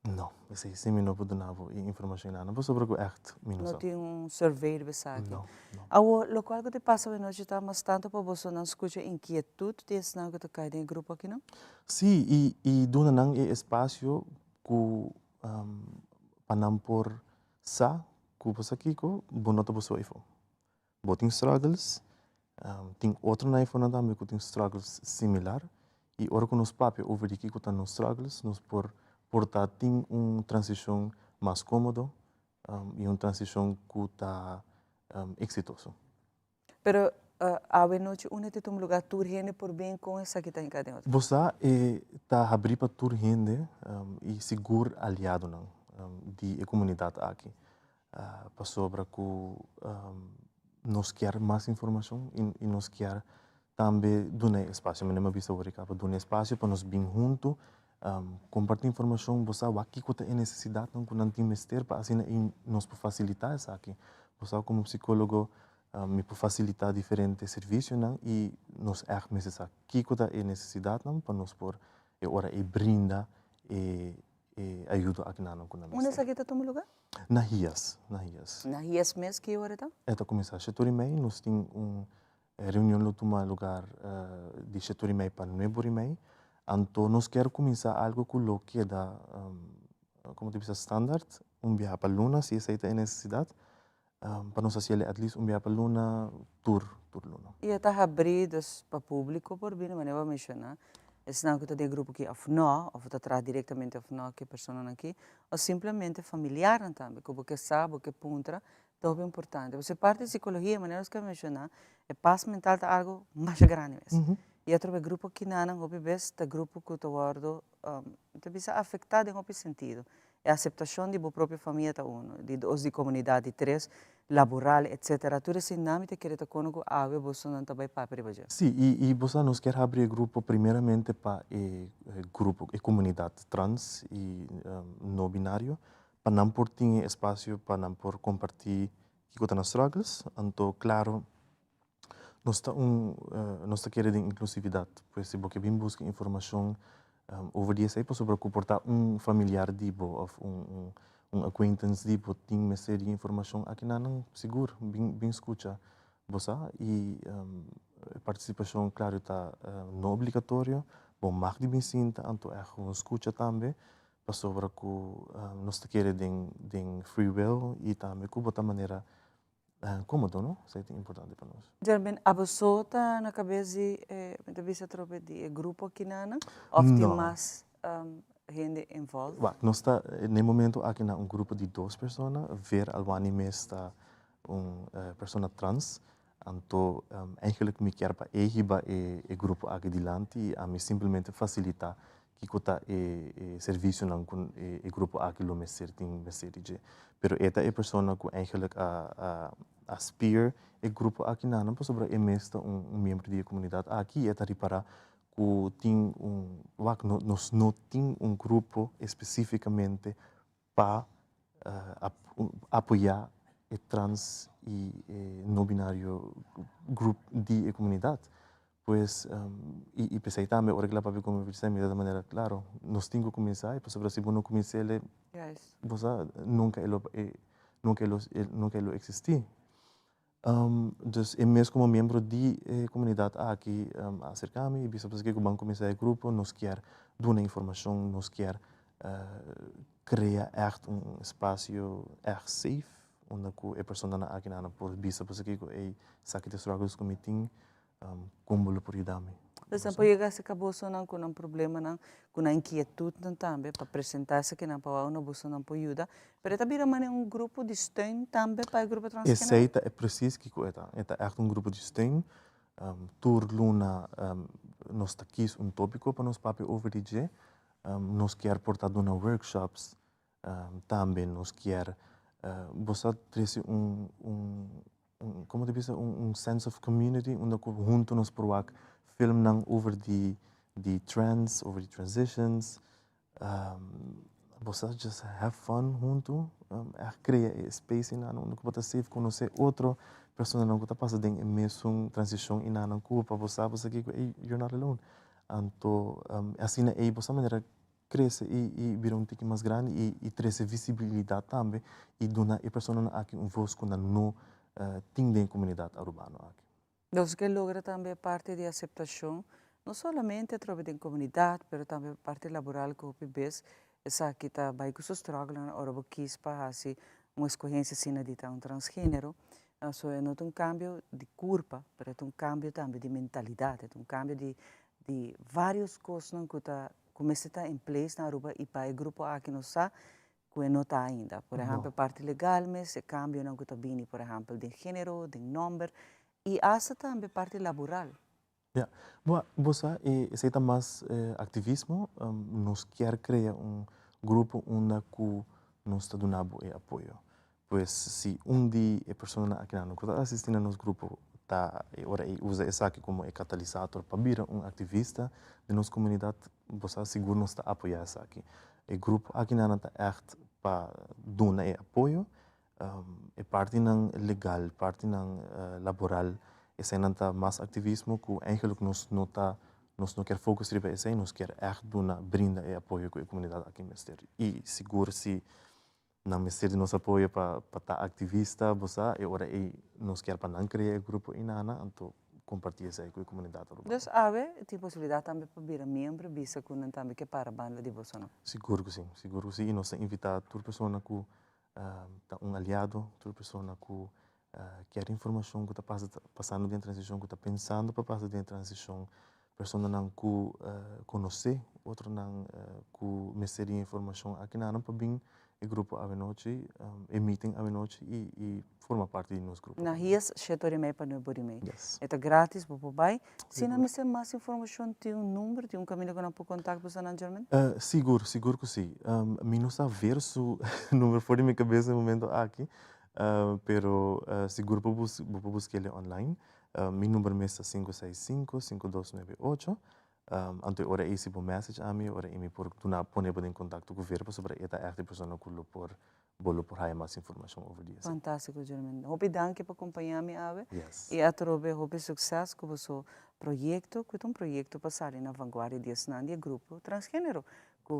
Não, esse é não pode dar informação nada, mas sobre o echt minus. Não tem survey de essa aqui. Não. O local que te passa a noite está mas tanto para você não escutar inquietude desse não que te cai dentro grupo aqui não? Sim, e dona não é espaço que para não por sa que você aqui que bonota você ifo. Boting struggles, tem outro na iPhone também que tem struggles similar e ora que nos papel over de que está nos struggles nos portar tem transição mais cômodo e transição que está exitoso. Pero a noite onde tem lugar tour gente por bem com essa que está em cada outro. Você está abrindo para tour gente e seguro aliado não de comunidade aqui. Para sobre que nós quer mais informação e nós quer também dar espaço, mas não me vista para dar espaço para nós bem junto. Compartilhar informação, você o que é necessidade não tem mistério para assim nos facilitar isso aqui. Você como psicólogo me facilitar diferentes serviços e nos necessário que é necessidade para nós por hora e brinda e ajuda aqui na onde essa aqui está tomando lugar? Na Hias. Na Hias mesmo que hora está? Está começar 7h30, nós temos reunião no toma lugar de 7h30 para 9h30. Então, nós queremos começar algo que é da, como te diz, standard, viagem para a Luna, se essa é a necessidade, para nós fazer at least viagem para a Luna, tour Luna. E está abrido para o público, por bem, mas não vou mencionar, esse não que está de grupo que não, ou está atrás diretamente não que a pessoa aqui, ou simplesmente familiar também, que você sabe, que ponta, é muito importante. Você parte de psicologia, mas não que mencionar, a paz mental é algo mais grande mesmo. E outro grupo que não houve best grupo que tu guardo te afetado em outro sentido a aceitação de própria família tá de comunidade três laboral etc tudo esse nome te querer conosco você não também para privajar. Sim, e você nos quer abrir grupo primeiramente para grupo e comunidade trans e não binário para não por ter espaço para não por compartilhar que está nas struggles, então claro nós está querendo inclusividade, pois se você bem busca informação over die sei sobre comportar familiar dibo of acquaintance dibo ting me série informação aqui não seguro bem escuta bossa e participação claro tá não obrigatório bom mag de bem sinta anto escuta também para sobre que nós te querer den free will e também que bota maneira cômodo, não? Isso é importante para nós. Gerben, a pessoa está na cabeça de vista trope de grupo aqui nana, ou tem mais gente envolvida? Nós está no momento aqui na grupo de 2 pessoas, ver alwani está pessoa trans, então eigenlijk me quer para e grupo aqui dilante e a me simplesmente facilitar que kota serviço não com e grupo aqui lo messer ting messerige pero eta persona que eigenlijk aspire e grupo aqui na não sobre mesta membro da comunidade aqui eta repara que tem nós não tem grupo especificamente para apoiar e trans e não binário grupo de comunidade. Pues, y pensé también, ahora que la papi como dice, de manera claro, nos tengo que comenzar, pues sobre si uno comienza, pues nunca lo existí. Dus, en mes como miembro de comunidad aquí, acercarme y pensé que van a comenzar el grupo, nos quiere dar una información, nos quiere crear echt un espacio echt safe, donde la persona aquí no puede vista, pues que saque de struggles con mi team, como lo por idame. Então, por chegar se acabou sonando com problema não, com inquietude também para apresentar-se que não para uma busca não por ajuda, mas também é grupo de steun também para o grupo transgênero. Esse é preciso que é grupo de steun. Tur luna nós está aqui tópico para nós papel over DJ. Nós quer portar na workshops também nós quer você trazer como te dizer sense of community onde junto nós provar film nang over the trends, over the transitions. Você just have fun junto, criar space na onde você safe conhecer outra pessoa não que passa dentro mesmo transição e na culpa você que you're not alone. Então assim é você maneira cresce e vira tique mais grande e trazer visibilidade também e dona a pessoa aqui voz quando não tem dentro comunidade urbana aqui. Nós que logra também parte de aceitação, não somente através da comunidade, mas também parte laboral que o PBS, essa que está bem com o struggle, ora quis para assim uma escolhência sina de transgênero, so é não um cambio de curva, mas é cambio também de mentalidade, é cambio de várias coisas que está começa a estar em place na Aruba e para o grupo aqui não está que não está ainda. Por exemplo, parte legal, mas é cambio não que está vindo, por exemplo, de gênero, de número. E essa também parte laboral. Ja, você aceita mais ativismo, nós quer criar grupo onde nós está dando apoio. Pois se dia a pessoa aqui não está assistindo a nosso grupo, tá, ora usa essa aqui como catalisador para virar ativista de nossa comunidade, você seguro nós está apoiar essa aqui. O grupo aqui não está echt para dar apoio. É parte não legal, parte não laboral, esse não tá mais ativismo que eigenlijk nós não quer fokus riba esse, nós quer echt dona brinda e apoio com a comunidade aqui mestre. E seguro se não mestre de nosso apoio para estar ativista, você e ora nós quer para não criar grupo inana, então compartilhar isso com a comunidade. Dus ave tem possibilidade também para virar membro, visa que não também que para banda de você não. Seguro que sim, e nós invitar toda pessoa que aliado, toda pessoa que quer informação que está passando dentro da transição, que está pensando para passar dentro da transição, pessoa não que conhecer, outra não que me seria informação aqui não para vir o grupo a noite, e meeting a noite e forma parte do nosso grupo. Na rias, chetori mei para no borimei. É grátis, para pai. Se não me ser mais informação, tem número, tem caminho que não pode contato para o German? Seguro que sim. Me não está ver o número fora da minha cabeça no momento aqui. Pero seguro vou buscar ele online. Meu número é 565-5298. Anto ora isi po message a mim, ora imi por tuna pone em contato com o verbo sobre esta esta pessoa que por bolo por haya mais informação over disso. Fantástico, Jeremy. Hope danke por acompanhar-me, Ave. Yes. E atrobe, hope sucesso com o seu projeto, que é um projeto passado na vanguarda desse grupo transgênero, que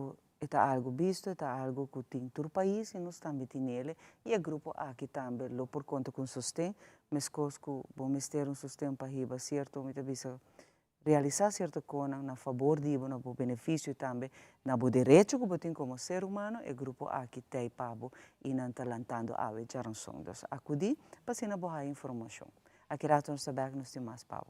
é algo visto, é algo que tem todo o país e nós também temos nele. E o grupo aqui também, por conta com sustento, mas coisas que vamos ter sustento para riba, certo? Muitas vezes realizar certa coisa na favor de no benefício também na bo direito que tem como ser humano e grupo aqui tem pabo e não talantando a geração dos acudi para ser na boa informação aqui rato nos saber que nós temos mais pabo.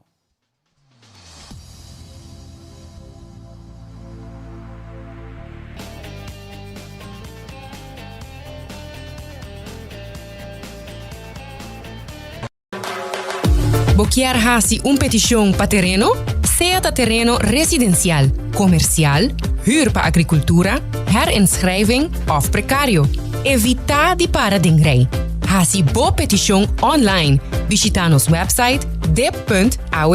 Boquear hasi petición para terreno? Sea terreno residencial, comercial, huur para agricultura, herinschrijving of precario. Evita di paradengrij. Hasi bo petition online. Visita ons website dip.aw.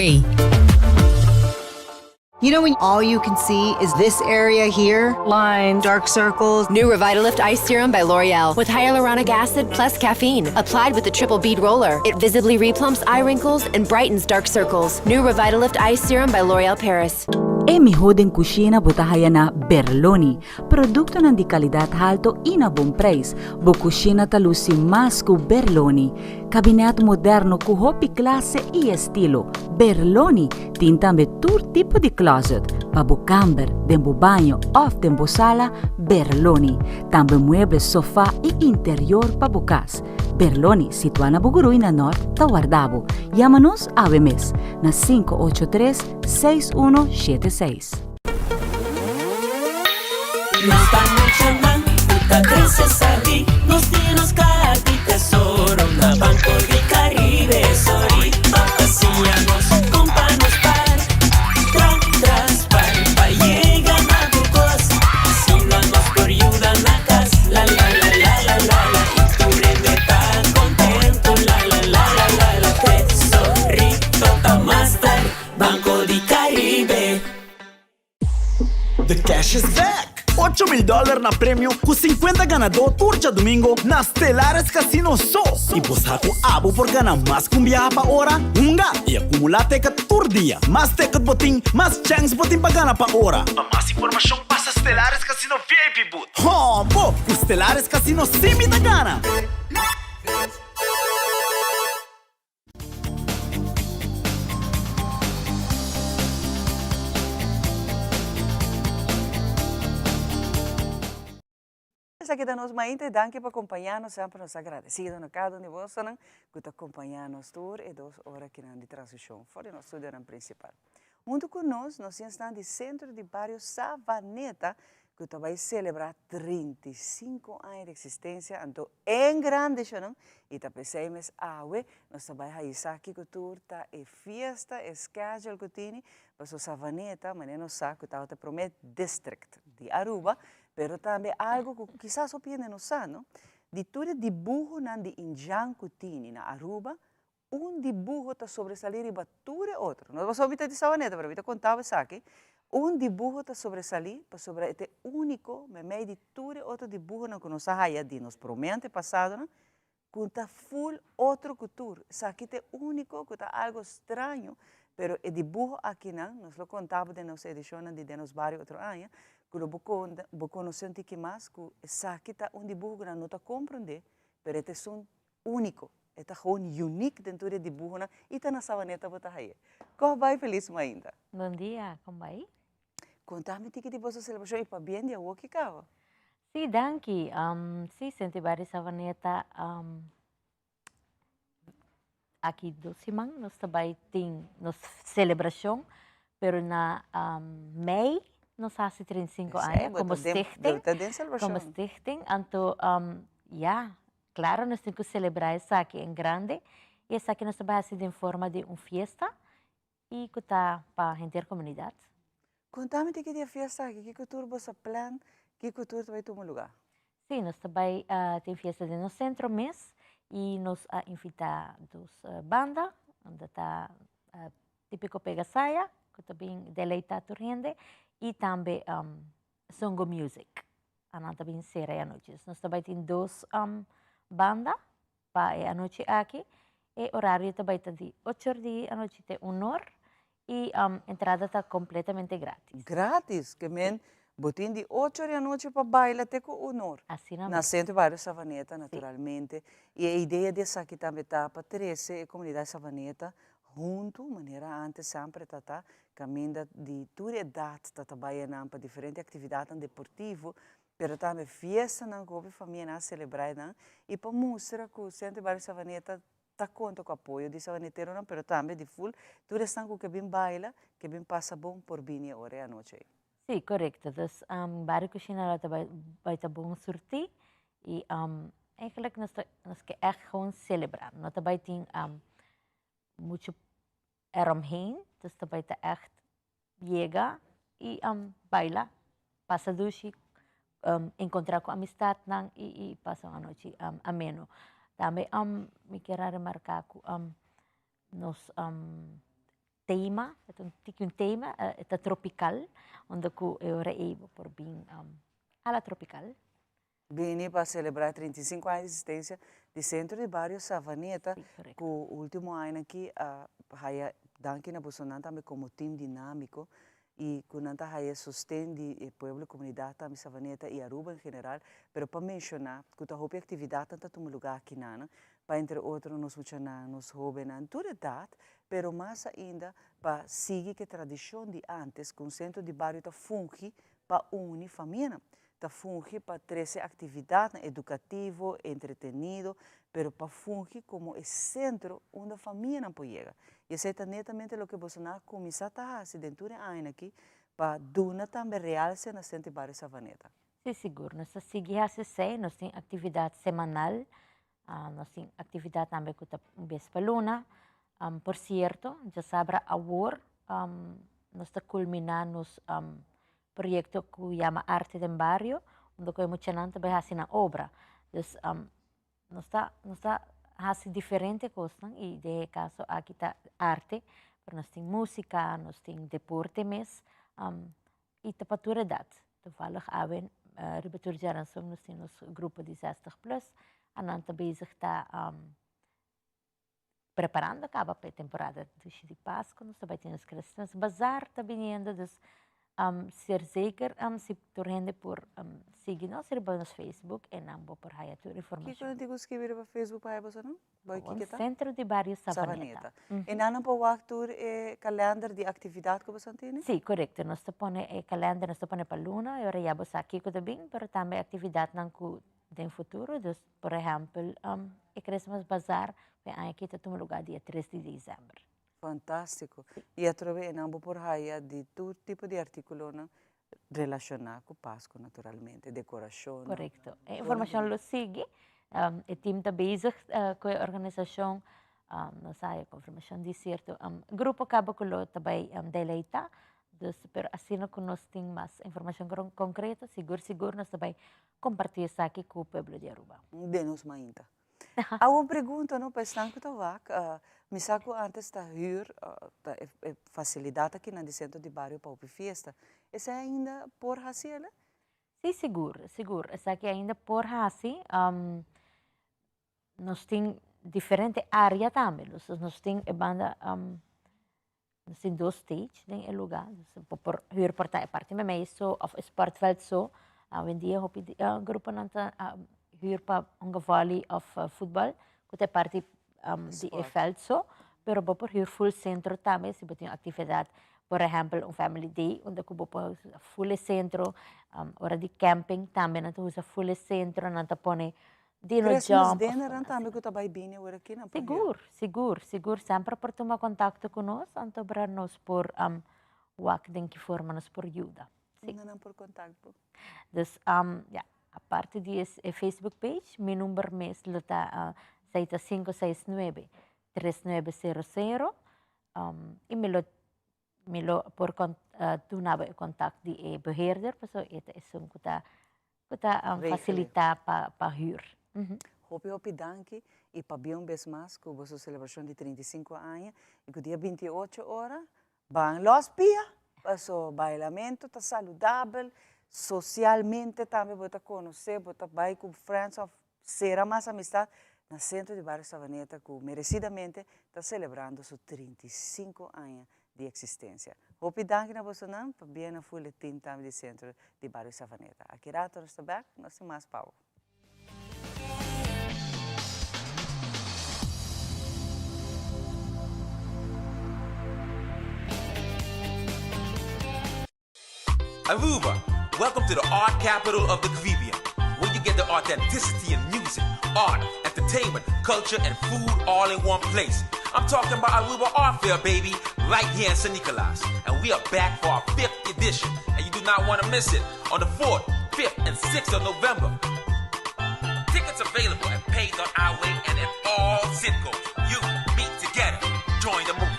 You know when all you can see is this area here? Lines, dark circles. New Revitalift Eye Serum by L'Oreal with hyaluronic acid plus caffeine. Applied with a triple bead roller. It visibly replumps eye wrinkles and brightens dark circles. New Revitalift Eye Serum by L'Oreal Paris. Emi hodem kusina botahaya na Berloni, produkto ng di kalidad alto e na bom preço. Bo kusina talusi mas ku Berloni. Kabinet moderno ku hopi klase e estilo. Berloni tin tambe tur tipo di closet. Pabo camber, dembo banho of dembo sala, Berloni. Tambe muebles sofá e interior pabo cas. Berloni, situada na Bugurui na Norte, Tawardabo. Llama-nos ave mes na 583-6176. Esta noche man, puta gracias a ti, nos tienes cara ti tesoro, na Banco del Caribe, sorry, paseamos, companos tras, pa llegar a tu cosa, si no nos por ayuda na casa, la, y tu rende tan contento, la, tesorito, Master, Banco del Caribe. The cash is back! $8,000 na prêmio com 50 ganador turja domingo na Stellares Casino só. E você com abo por ganhar mais com viagem para hora, e acumular ticket por dia. Mais ticket botim, mais chance botim para ganhar para hora. Para mais informação, passa Stellares Casino VIP Boot. Oh, pô, o Stellares Casino sim me dá gana. Aqui da nós mainte, danke por acompanhar-nos, sempre nos agradecido na cada um de vocês, que está acompanhando-nos tour e 2 horas aqui na transição, fora do nosso estúdio principal. Junto com nós estamos no centro de bairro Savaneta, que vai celebrar 35 anos de existência, então em grande, não? E também pensamos, nós vamos realizar aqui que tour tá e festa, e schedule que tem, para o Savaneta, mas não sabe que está o Promet District de Aruba, pero também algo que quizás opinião não sabe, não? De todo dibujo de injan que tem na Aruba, dibujo está sobresalir e bature outro. Não vamos ouvir de Savaneta, pero eu contava isso aqui. Dibujo está sobresalir, para sobre este único, mas de todo outro dibujo que nós haya de nos promente passado, não? Que está full outro cultura. Isso aqui é único, que está algo estranho, pero o dibujo aqui não, nós lo contava de nossa edição de nos vários outros anos, que eu conheço um pouco mais, que isso aqui é dibujo que não está compreender, pero este é único, este é único dentro do dibujo e está na Savaneta botar aí. Como vai, feliz ainda? Bom dia, como vai? Contame que de vossa celebração e para bem de o que cava? Sim, danke. Sim, senti bari Savaneta. Aqui do Simang, nós também tem nossa celebração, pero na May nós fazemos 35 anos como stichting, então, claro, nós temos que celebrar isso aqui em grande, e isso aqui nós também fazemos em forma de uma festa, e que está para a intercomunidade. Contame de que dia festa aqui, que cultura você plan, que cultura vai tomar lugar? Sim, nós também temos festa no centro mês, e nós invitamos bandas, onde está típico Pegasaia, que também deleita a gente, e também Songo Music. Nós também será a noite. Nós também temos 2 bandas para a noite aqui, e horário também de 8 da noite até 1 hora, e entrada está completamente grátis. Grátis? Que men, botin de 8 da noite para bailar até com 1 hora. Assim não é? Na Centro Bairro Savaneta, naturalmente. E a ideia dessa aqui também está para 13 comunidade Savaneta, junto, maneira antes sempre tá caminho de toda idade tá trabalhando para diferentes atividades deportivas, pero também festa na gobe família na celebrar não e para mostrar que o Centro Bairro Savaneta tá conta com o apoio de Savanetero não, pero também de full tudo estão com que bem baila, que bem passa bom por bem hora à noite. Sim, correto. Então, Barrio Cucina vai estar bom sortir e eigenlijk nós que echt gewoon celebrar. Nós também tem muito eromheen, dus também tá echt chega e baila, passa dushi, encontrar com amistade e passa a noite ameno. Também me quero remarcar que nos tema, é um tema é tropical, onde eu reivo por bem ala tropical. Vini para celebrar 35 anos de existência do Centro de Bairro Savaneta, que o último ano aqui, danke na Bolsonaro também como time dinâmico, e que não está sustém de povo, comunidade também Savaneta e Aruba em geral, pero para mencionar que a roupa atividade está tomando lugar aqui na, para entre outros nos funcionar, nos jovens, toda idade, pero mais ainda para seguir que tradição de antes, que o Centro de Bairro está fungi para unir família. Está fungi para trazer atividade educativa, entretenido, pero para fungi como o centro onde a família não pode chegar. E isso é netamente o que Bolsonaro começou a fazer dentro de ano aqui, para dar também realce na Centro Bairro Savaneta. Sim, seguro. Nós seguimos assim, nós temos atividade semanal, nós temos atividade também com a Vespa Luna. Por certo, já sabe agora, nós estamos culminando proyecto que se llama Arte del Barrio, donde que mucha gente ve hacer una obra. Entonces, no está haciendo diferentes cosas, y de caso aquí está arte, pero nos tiene música, nos tiene deporte mes, y está para toda edad. Toevallig hebben Ribetur Jaranson, nos tiene los grupos de 60+, en dan bezig está preparando acaba para a temporada de Páscoa, nós também temos Christmas Bazaar, está vindo, ser zeker se torrende por seguir nós no Facebook e não por aí a informação. Que quando digo escrever para Facebook para você não? O Centro de Bairro Savaneta. E não para o actor calendário de atividade que você tem? Sim, correto. Nós põe calendário, nós põe para Luna, e agora já você aqui que também, mas também atividade não que no futuro, dus, por exemplo, o Christmas Bazaar vai aqui está no lugar dia 3 de dezembro. Fantástico. E eu trovei em por aí de todo tipo de artículo relacionado com Páscoa, naturalmente, decoração. Correto. A informação lo sigue. O time está bezig com a organização, não sei, a confirmação de certo. Grupo acaba com o também deleita, pero assim que nós temos mais informação concreta, seguro nós também compartilhar isso aqui com o povo de Aruba. Denos mainta. Há uma pergunta, não, para estar com o me saco antes da huur, facilidade aqui no centro de bairro para a festa. Essa é ainda por assim, né? Sim, seguro. Essa aqui ainda por assim. Nós temos diferentes áreas também. Nós temos a banda, nós temos 2 stages em lugar. Por huur partij, parte met mij zo, of sportveld zo. Hoje em dia, o grupo não está huur para volley of voetbal. Que é parte de veld zo. Pero por huur full centro também, se tem atividade. Por exemplo, family day, onde eu vou full centro, hora de camping também, não usa full centro, não põe dino jump. Dinner também que está bem agora aqui, não? Seguro, sempre por tomar contato conosco, então para nós por de que forma nós por ajuda. Não por contato. Então, a parte de Facebook page, meu número mesmo está 569-3900 e me lo por doen hebben contact die beheerder, so het is een facilita para huur. Hopi danke e para bem mais com a celebração de 35 anos e que dia 28 horas Van los pia, paso bailamento está saludable, socialmente también bota conocer, bota vai com friends of será mais amistad. No centro de Barrio Savaneta, que merecidamente está celebrando sus 35 años de existencia. Hopi dank na Bolsonaro, para bien a full team también de centro de Barrio Savaneta. Aqui rato nós back, nós temos mais pau. Aruba, welcome to the art capital of the Caribbean, where you get the authenticity in music, art, entertainment, culture, and food all in one place. I'm talking about Aruba Art Fair, baby, right here in San Nicolas. And we are back for our 5th edition, and you do not want to miss it on the 4th, 5th, and 6th of November. Tickets available at pay.iway and in all zip codes. You, me, together, join the movement.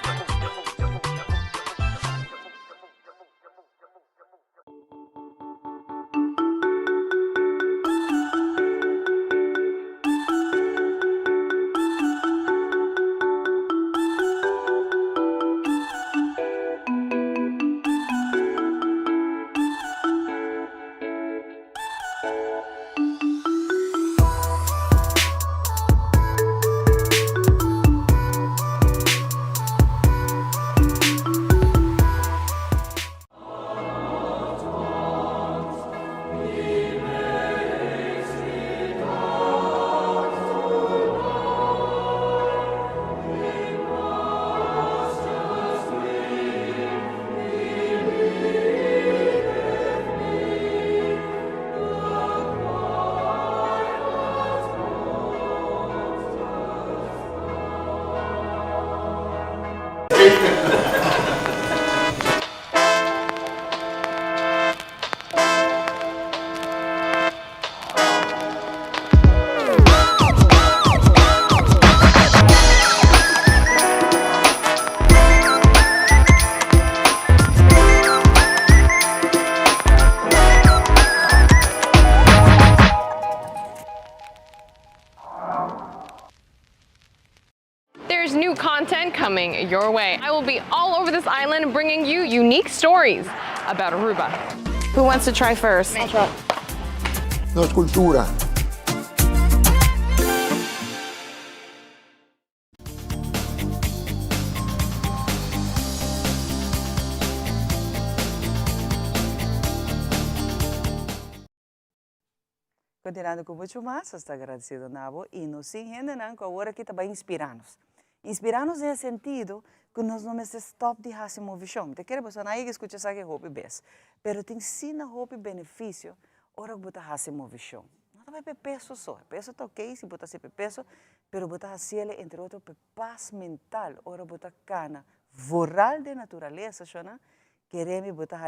There's new content coming your way. I will be all over this island bringing you unique stories about Aruba. Who wants to try first? I'll try. No es cultura. Continuando com muito mais, estou agradecido, Nabo, e nos siguiendo com agora que vai inspirar-nos. Inspirar-nos no sentido que nós não estamos stop de fazer movição. Te quero você não escuta essa que hobby bes, pero te ensina hobby benefício, ora que você fazer movição. Não vai per peso só, peso tá ok se você per peso, pero você fazer entre outros per paz mental, ora você cana voral de natureza, chama. Queremos botar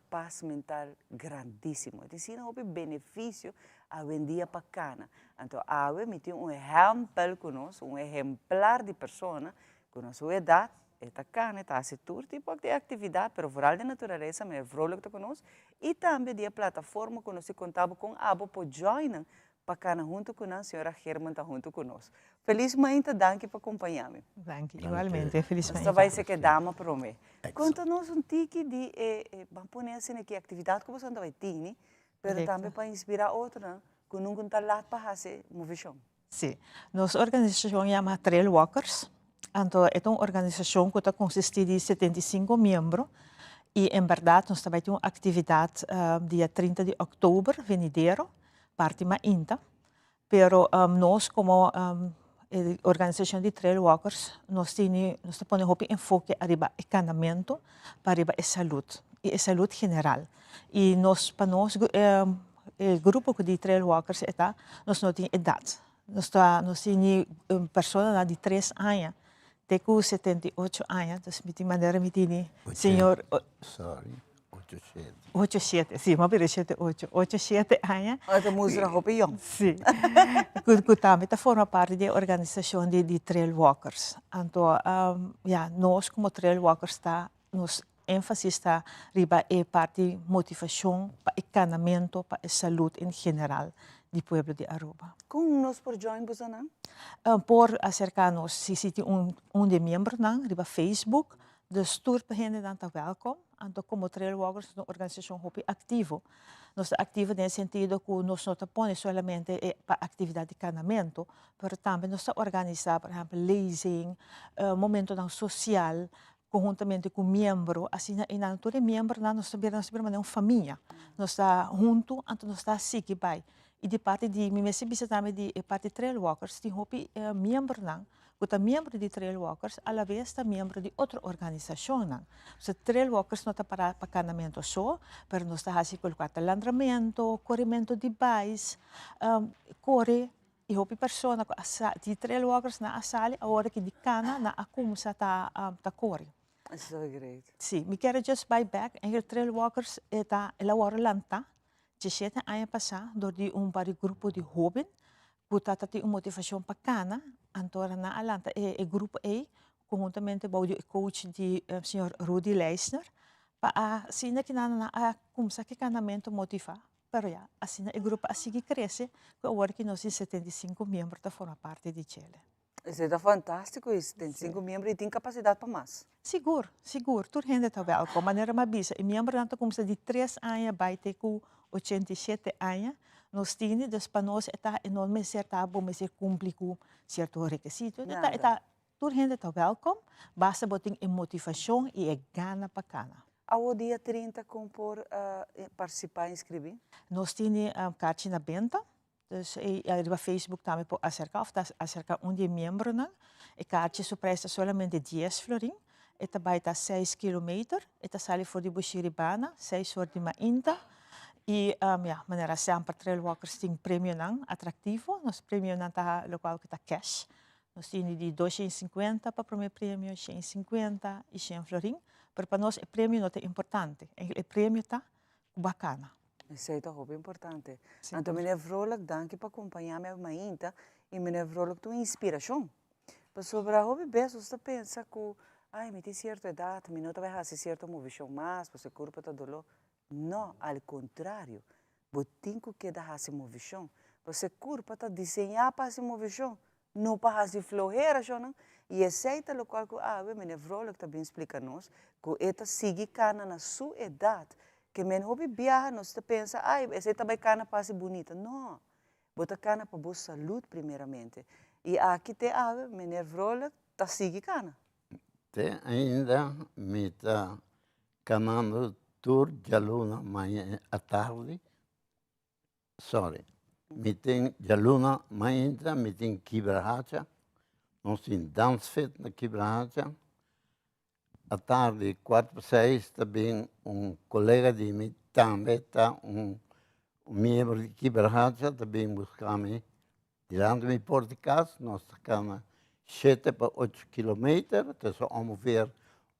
paz mental grandíssimo. Te ensina hobby benefício a vendia bacana. Então, a me tem exemplo exemplar de pessoa com a sua idade, está cana, está a ser todo tipo de atividade, pero voral de natureza, mas é vrolijk conosco. E também de plataforma que nós contamos com a Abo para joinar bacana junto com a senhora Germán está junto conosco. Felizmente, danke por acompanhar-me. Danke, igualmente, felizmente. Nós vai ser que dama para mim. Conta-nos tique de, vamos pôr assim aqui, atividade que você vai ter, pero também para inspirar outros, que nunca está lá para fazer movição. Sim, nossa organização chama Trail Walkers. Então, é uma organização que consiste de 75 membros. E, em verdade, nós também temos uma atividade dia 30 de outubro, venidero, parte mais INTA. Pero nós, como organização de Trail Walkers, nós ponemos um enfoque arriba encanamento, para arriba a saúde, e a saúde general. E nós, para nós, o grupo de Trail Walkers, nós não temos idade. Nós temos pessoas de 3 anos, até 78 anos, então, de maneira, senhor... Sorry, 87. 87, sim, mas para 87 anos. Essa música é opinião. Sim. Que também forma parte da organização de Trail Walkers. Então, nós, como Trail Walkers, nos ênfase está riba é parte motivação para encanamento, para a saúde em geral do povo de Aruba. Como nós por join você não? Por acercar-nos, se tem de membro não, riba Facebook, Dus tour beginnen dan te welkom. Anto como trail walkers, una organización hopi activo. Nos activo en el sentido que nos no te pone solamente para actividad de caminamento, pero también nos organiza, por ejemplo, lezing, momento dan social, conjuntamente com membro, assim, e na altura membro, nós sabemos uma família, nós está junto, então nós está assim que vai. E de parte de mim, se bisa também de parte trail walkers, tem hopi membro não, que é membro de trail walkers, a la vez está membro de outra organização não. Os trail walkers não está para caminamento só, mas nós está assim com o alandramento, corrimento de bikes, corre. E hopi persona de trail walkers na asali, a hora que de cana na akumsa ta corre. So great. Sim, me quero just buy back. En trail walkers eta ela hora lanta. Je zet aan passar door die grupo de jovem, que tata uma motivação para cana, antora na alanta e grupo A, conjuntamente com o coach de senhor Rudy Leisner, para assim que na kumsa que canamento motivar. Pero ya, assim o grupo assim que cresce, que agora que nós 75 membros da forma parte de Chile. Isso é fantástico, isso tem 5 membros e tem capacidade para mais. Seguro. Tudo gente está welkom. Maneira mais bisa. E membro não começa de 3 anos, vai ter com 87 anos. Nós temos, dus para nós, está enorme certa bom, mas cumprir com certo requisito. Tudo gente está welkom. Basta botar motivação e gana para cana. Ao dia 30, como por participar e inscrever? Nós temos carta na venda. Dus no Facebook também pode acercar de membro não. E carta surpresa solamente 10 florin. Eta vai estar 6 km. Eta sale for de Bushiribana, 6 for de Mainta. E maneira sempre trail walkers tem prêmio não atrativo. Nos prêmio não tá local que tá cash. Nós temos de 250 para o primeiro prêmio, 150 e 100 florin. Para nós o prêmio não é importante. O prêmio tá bacana. Isso é muito importante. Então, meneer Vrolijk, dank por acompanhar minha mãe e meneer Vrolijk, tu inspiração. Para sobre a hobby best, você pensa que, ai, me tem certa idade, me não vai fazer certa movição mais, para o corpo está dolor. Não, ao contrário, você tem que dar essa movição. Porque o corpo está desenhado para essa movição, não para essa florera, não. E aceita o qual que, meneer Vrolijk também explica-nos, que esta sigue cana na sua idade. Que men hobby viaja, nós pensa, essa também cana para ser bonita. Não, bota cana para boa saúde primeiramente. E aqui tem meneer Vrolijk, tá sigue cana. Tem ainda me está canando tour de luna amanhã à tarde. Sorry, me tem de luna amanhã, me tem quebrada. Nós temos dansfit na quebrada. À tarde, 4 para 6, também colega de mim também está membro de Quebrada, também buscamos tirando me por de casa, nós estamos 7 para 8 quilômetros, então vamos ver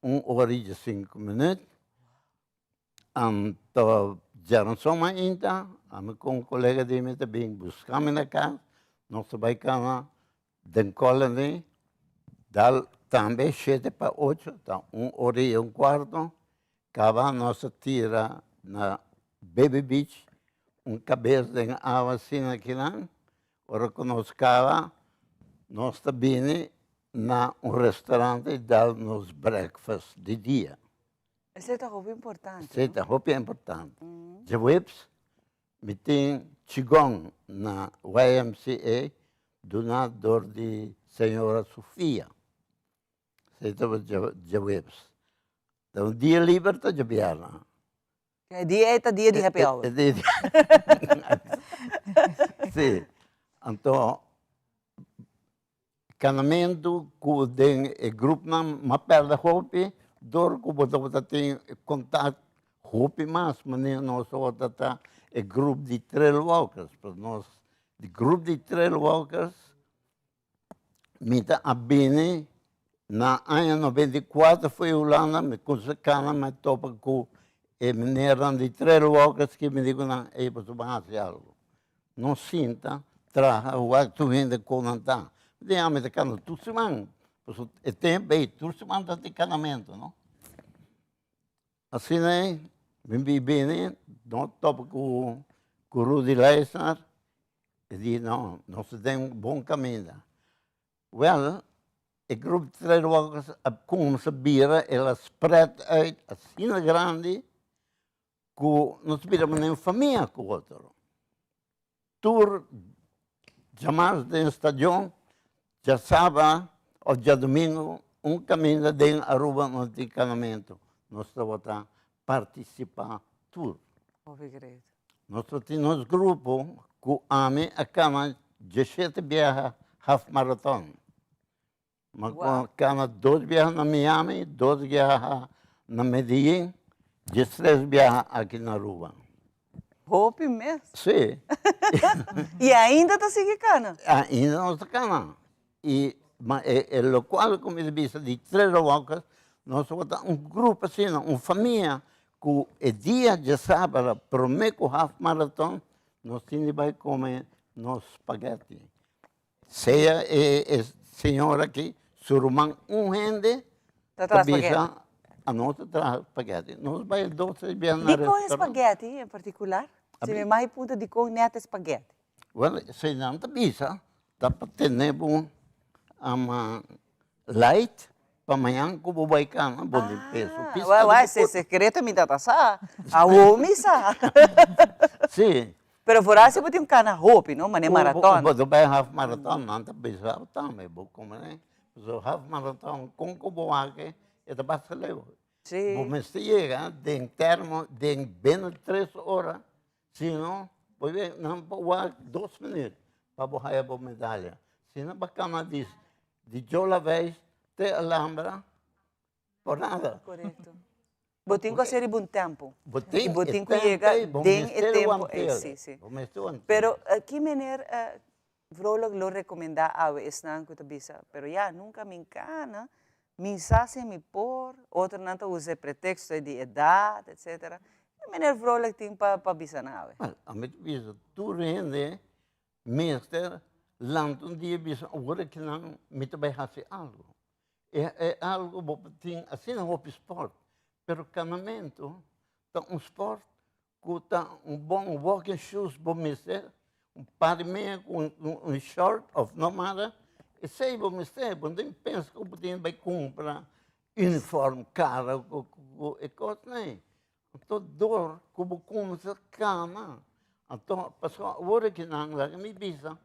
1 hora e 5 minutos. Então, já não somos ainda, com colega de mim também buscamos na casa, nós vamos cá na colônia, também 7 para 8, então 1 hora e 1/4, acaba nossa tira na Baby Beach, cabeça de água assim naquilo, ora que nós acaba, nós também na restaurante e dá-nos breakfast de dia. Isso é muito importante. Isso é muito importante. Depois, me tem Qigong na YMCA, donador de Senhora Sofia. Itu jawab. Então, dia livre está de biarna. Dia di happy hour. Sim. Então, canamento com o grupo não perde hopi, dor que você tem contato hopi mais, mas nós outros tá o grupo de trail walkers, para nós, o grupo de trail walkers, me tá abene. Na ano 94 foi Holanda, me consecana, me topa com o menino de trail walkers que me digo, não, é para fazer algo. Não sinta, traga o que tu vende com não está. Diamo de cano tudo semana, é tempo aí, tudo semana está de canamento, não? Assim, né, me bem, não topa com o Rudy Leisner, e diz, não, nós temos um bom caminho. Well, grupo de trail walkers com sabira, ela spread uit assim grande, que nós viramos em família com o outro. Tour, jamais de estação, já sábado ou já domingo, caminho de Aruba no encanamento. Nós estamos a participar tour. Nós temos grupo que ame a cama 17 viagens half marathon. Mas cama 2 viagens na Miami, 2 viagens na Medellín, 13 viagens aqui na Aruba. Hope mesmo? Sim. E ainda está seguindo cana? Ainda não está cana. Mas o qual, como eu disse, de trail walkers, nós somos grupo assim, uma família, que o dia de sábado, para o meu half marathon, nós temos que comer nos espaguete. Seja a senhora aqui, surumang rende, a nossa traz espaguete. Nós vamos 12 dias na restaurante. De qual espaguete em particular? Se me mais punta de qual neta espaguete? Well, se não está bisa, está para ter light, para amanhã que vou baicar, não vou de peso. Esse secreto me dá taça. A homem sabe. Sim. Pero fora se botar cana roupa, não? Mas é maratona. Vou vai half marathon, não está bisa, também vou comer. So half marathon com que vou aqui, é da base leu. Sim. Vou me chega de termo de 23 horas, senão vou ver não vou 2 minutos para borrar a medalha. Senão bacana diz de jola vez te Alhambra, por nada. Correto. Botin ko ser bom tempo. Botin ko chega den e tempo. Sim. Pero que maneira vrolijk lo recomenda awe esnan ko tabisa. Pero ya nunca me encana. Mensaje me por, outro não usa pretexto de idade, etc. Que maneira vrolijk tem para bisa na awe. A mim bisa tu rende meester land dia bisa agora que não me também hace algo. É algo botin assim não é sport. Pero canamento tá sport que tá bom walking shoes bom mister, par de meia com short of nomada. E sei bom mister, bom tem pensa que botin vai comprar uniforme cara e coisa nem. Então dor como começa cama. Então passou agora que não lá me bisa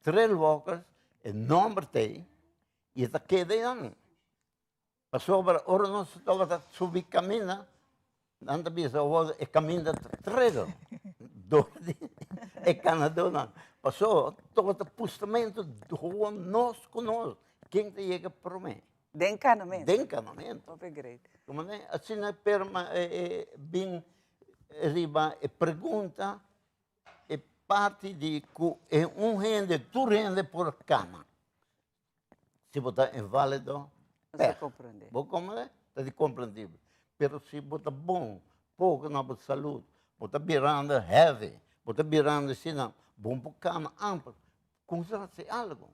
trail walkers e número tem e tá quedando. Passou para ora nós estava subir caminho, anda bisa o caminho de trail. É Canadá. Passou todo o postamento do rua nós conosco. Quem te chega para mim? De encanamento. De encanamento. Oh, great. Como é assim na perma bem riba e pergunta é parte de que é rende, tu rende por cama. Se botar inválido, você compreende. Vou compreender, está compreendível. Pero se botar bom, pouco na saúde, botar virando heavy, botar virando assim, bom para cama amplo, começa algo,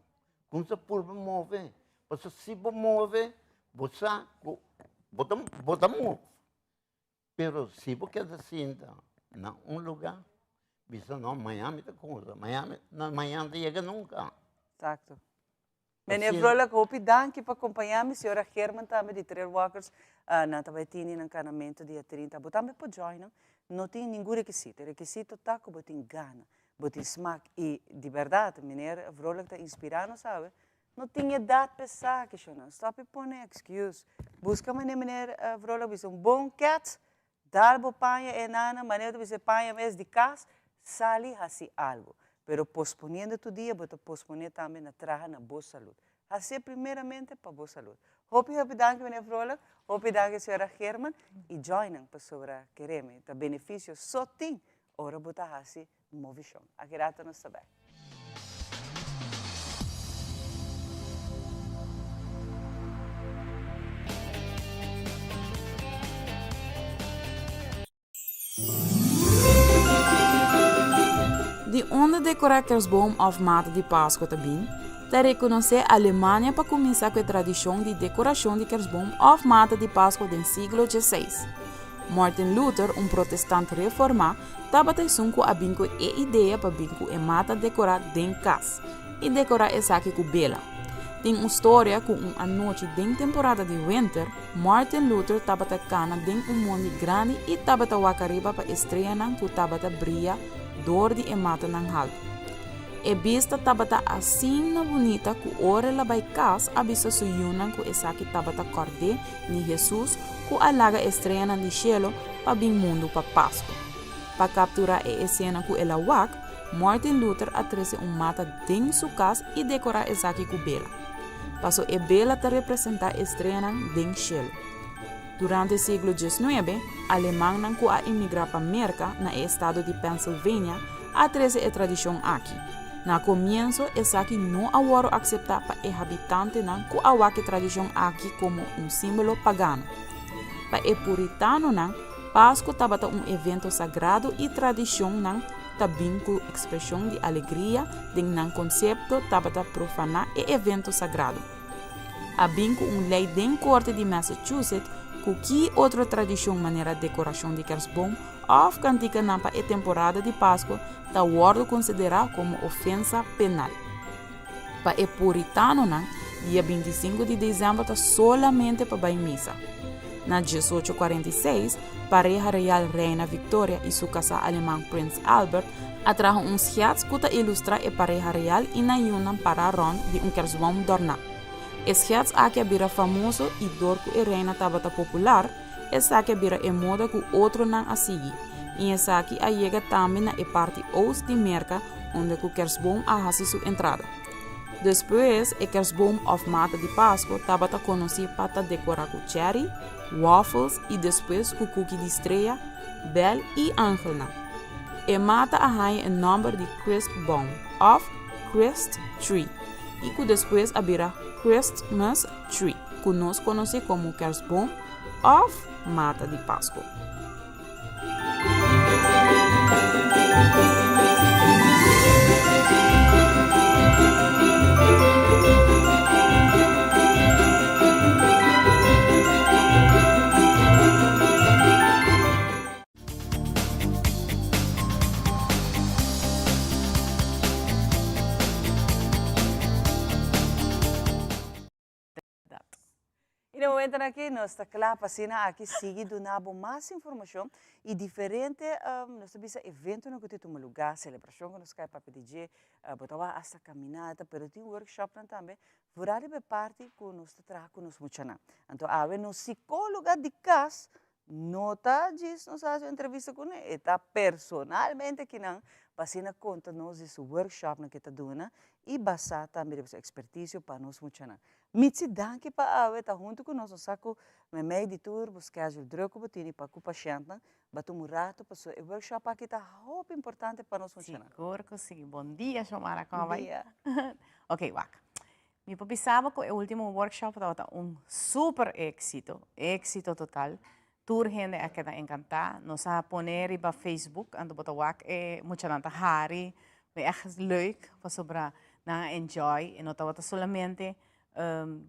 começa por mover. Porque se você mover, você bota move. Pero se você quer assim, em lugar, você não, Miami tem coisa, Miami não chega nunca. Exato. Meneer Vrolijk, hoop je dank para acompanhar-me. Senhora German também de Trail Walkers na Tabaitini no encanamento dia 30. Botamos para join, não tem nenhum requisito. Requisito está que botem gana, botem smack. E de verdade, meneer Vrolijk está inspirando, sabe? Não tem idade para pensar que não. Stop e põe excuse. Busca meneer Vrolijk, você bom cat, dar bo panha e nana, maneira de você panha mês de casa, sali assim algo. Pero posponiendo tu dia, bota posponer também na traja na boa saúde. Assim, primeiramente, para boa saúde. Hope dank, meneer Vrolijk. Hope dank, senhora German. E joinem para sobre quereme. O benefício só tem. Ora, bota assim, movição. Aqui rata nos saber. De onda decorar kerstboom of mata de Páscoa também, te reconhecer a Alemanha para começar com a tradição de decoração de kerstboom of mata de Páscoa do século XVI. Martin Luther, protestante reformado, estava com a binco e ideia para binco e mata decorar den casa e decorar essa aqui com bela. Tem uma história com uma noite de temporada de winter, Martin Luther tabata cana de mundo grande e tabata wakariba para estreia que tabata brilha dor de mata nang halto. E vista tabata assim na bonita que ora la by cas abisa suyunan ku esaki tabata corde ni Jesus ku alaga estreia de cielo para bing mundo para Páscoa. Para capturar a cena ku ela wak, Martin Luther atrese mata de su casa e decora esaki ku bela. Paso e bela te representa estreia de cielo. Durante o século XIX, alemão não que a imigrar para a América, no estado de Pennsylvania, atrese a tradição aqui. Na começo, essa aqui não agora aceitar para o habitante não que a tradição aqui como símbolo pagano. Para o puritano não, Páscoa estava evento sagrado e tradição não também com expressão de alegria, de um conceito estava profanar o evento sagrado. Habim com lei de corte de Massachusetts, com que outra tradição maneira de decoração de kersboom of cantica na a temporada de Páscoa está wordo considerado como ofensa penal. Para o puritano, dia 25 de dezembro está solamente para a missa. Na 1846, pareja real Reina Victoria e seu casal alemão Prince Albert atrajo schiats que ilustra a pareja real e na união para ron de kersboom dorna. Schiats aqui vira famoso e dor que a reina estava popular, essa aqui vira a moda que outro não a seguir. E essa aqui a chega também na parte oeste de América, onde o kersboom a hace sua entrada. Depois, o kersboom of mata de Páscoa estava conhecido para decorar com cherry, waffles e depois com cookie de estreia, bel e ángel. E mata a há o nome de Christbaum of Christ Tree e que depois a vira Christmas Tree, que nós conhecemos como kersboom of mata de Páscoa. E no momento aqui, nós estamos lá para aqui seguir donando mais informação e diferente, nós temos evento no que tem um lugar, celebração que nós queremos para pedir, botar hasta caminhada, mas tem workshop também, fora de parte que nós trabalhamos com nós muito. Então, a ver, nós psicóloga de casa, nota diz, nós fazemos uma entrevista com ele, está personalmente aqui não, para conta nós esse workshop que está dando e basar também a expertise para nós muito. Mitsi danke para a tá junto com nós, saco me editor, buscar o drogo botini para o paciente, bato um rato para o workshop aqui tá muito importante para nós funcionar. Seguro que sim. Bom dia, Xomara, como vai? Bom dia. Ok, wak. Me pensava que o último workshop estava super éxito total. Tour gente a queda encantada, nos a poner para Facebook, ando bota wak mucha nanta hari, me echt leuk, para sobra na enjoy, e não estava solamente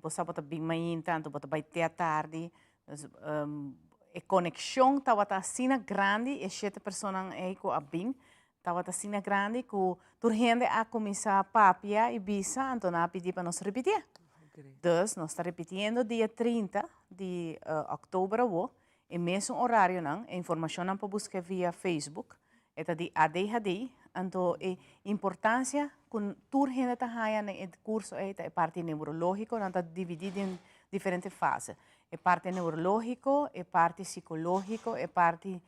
você bota bem mais tanto, bota bem até a tarde, a conexão estava assim grande, e 7 pessoas aí com a bem, estava assim grande, que toda gente a começar a papia e bisa, então a pedir para nós repetir. Então, nós estamos repetindo dia 30 de outubro, e mesmo horário, a informação para buscar via Facebook, é de ADHD, então a importância que toda gente está no curso é a parte neurológica, não está dividida em diferentes fases. É parte neurológico, é parte psicológico, é parte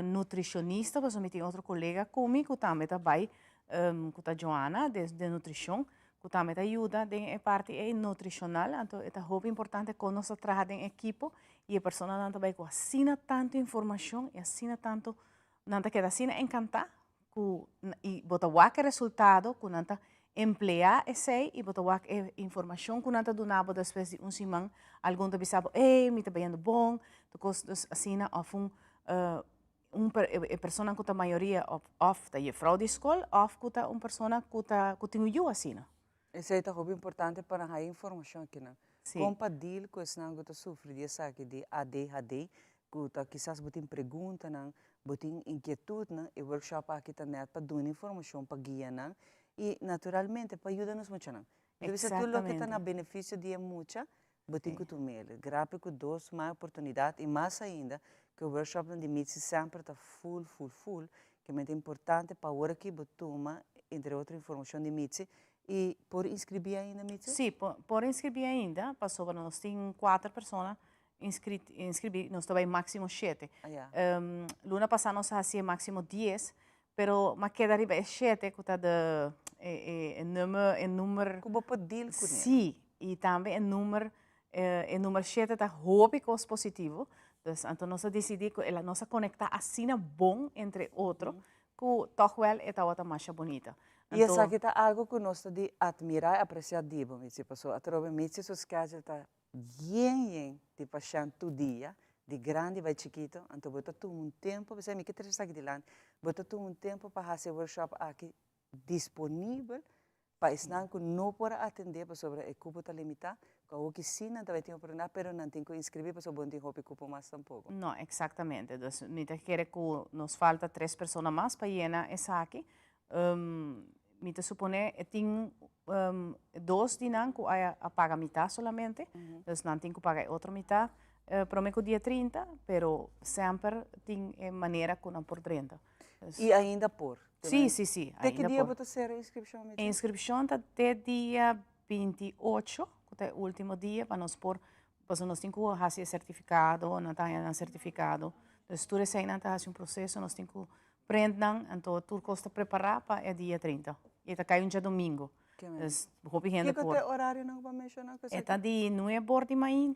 nutricionista, porque eu tenho outro colega comigo que também está vai, que é Joana, de nutrição, que também ajuda na parte nutricional, então é muito importante que nós trabalhamos em equipo e a pessoa não está com assina tanta informação e assina tanto, não está queda assina encantada, e botar o resultado que não está emplear esse e botar a informação que não está donando depois de semana, algum te pensava, me está bem bom, então assim, a pessoa que a maioria está em fraude escola, ou que uma pessoa que tem o assim. Isso é muito importante para a informação aqui, né? Compartilhar com esse que sofre de ADHD, que quizás botem pergunta, botem inquietude, e workshop aqui também para dar informação para guiar, e naturalmente para ajudar-nos muito. Deve ser tudo que está na benefício de muita, botem que tu mele. Gráfico, dois, mais oportunidade e mais ainda, que o workshop de MITSI sempre está full, que é importante para agora que botuma, entre outras informações de MITSI, e por inscrever ainda, MITSI? Sim, por inscrever ainda, passou para nós, tem 4 pessoas inscrever, nós também máximo 7. Luna passada nós fazia máximo 10, pero mas queda arriba é 7, que está de número. Como pode deal com sim, e também número 7 está hópicos positivo. Então nós decidimos que ela nós conectar assim bom entre outros, que toch wel é outra mais bonita. E essa aqui está algo que nós de admirar e apreciar dibo, Mitzi, pessoal. A troca Mitzi sua schedule está bien de passar todo dia, de grande vai chiquito, então bota tu tempo, você me que três aqui de lá, bota tu tempo para fazer workshop aqui disponível para ensinar que não pode atender sobre o cupo está limitado, que o que sim não vai ter oportunidade, pero não tem que inscrever para sobre o cupo mais tampouco. Não, exatamente. Então, me quer que nos falta 3 pessoas mais para llenar essa aqui. Me supone que tem 2 dias que a paga metade solamente, então não tem que pagar outra metade. Prometo dia 30, pero sempre tem maneira que não por 30. E ainda por? Sim, sim, sim. Até que dia vai ser a inscrição? A inscrição está até dia 28, que é o último dia, para nós pôr, para nós temos que fazer certificado, não está certificado. Então, se tu ainda está um processo, nós temos que prender, então tu custa preparar para o dia 30. E está caindo um dia domingo. Que horário não vai mencionar? Está de 9 de manhã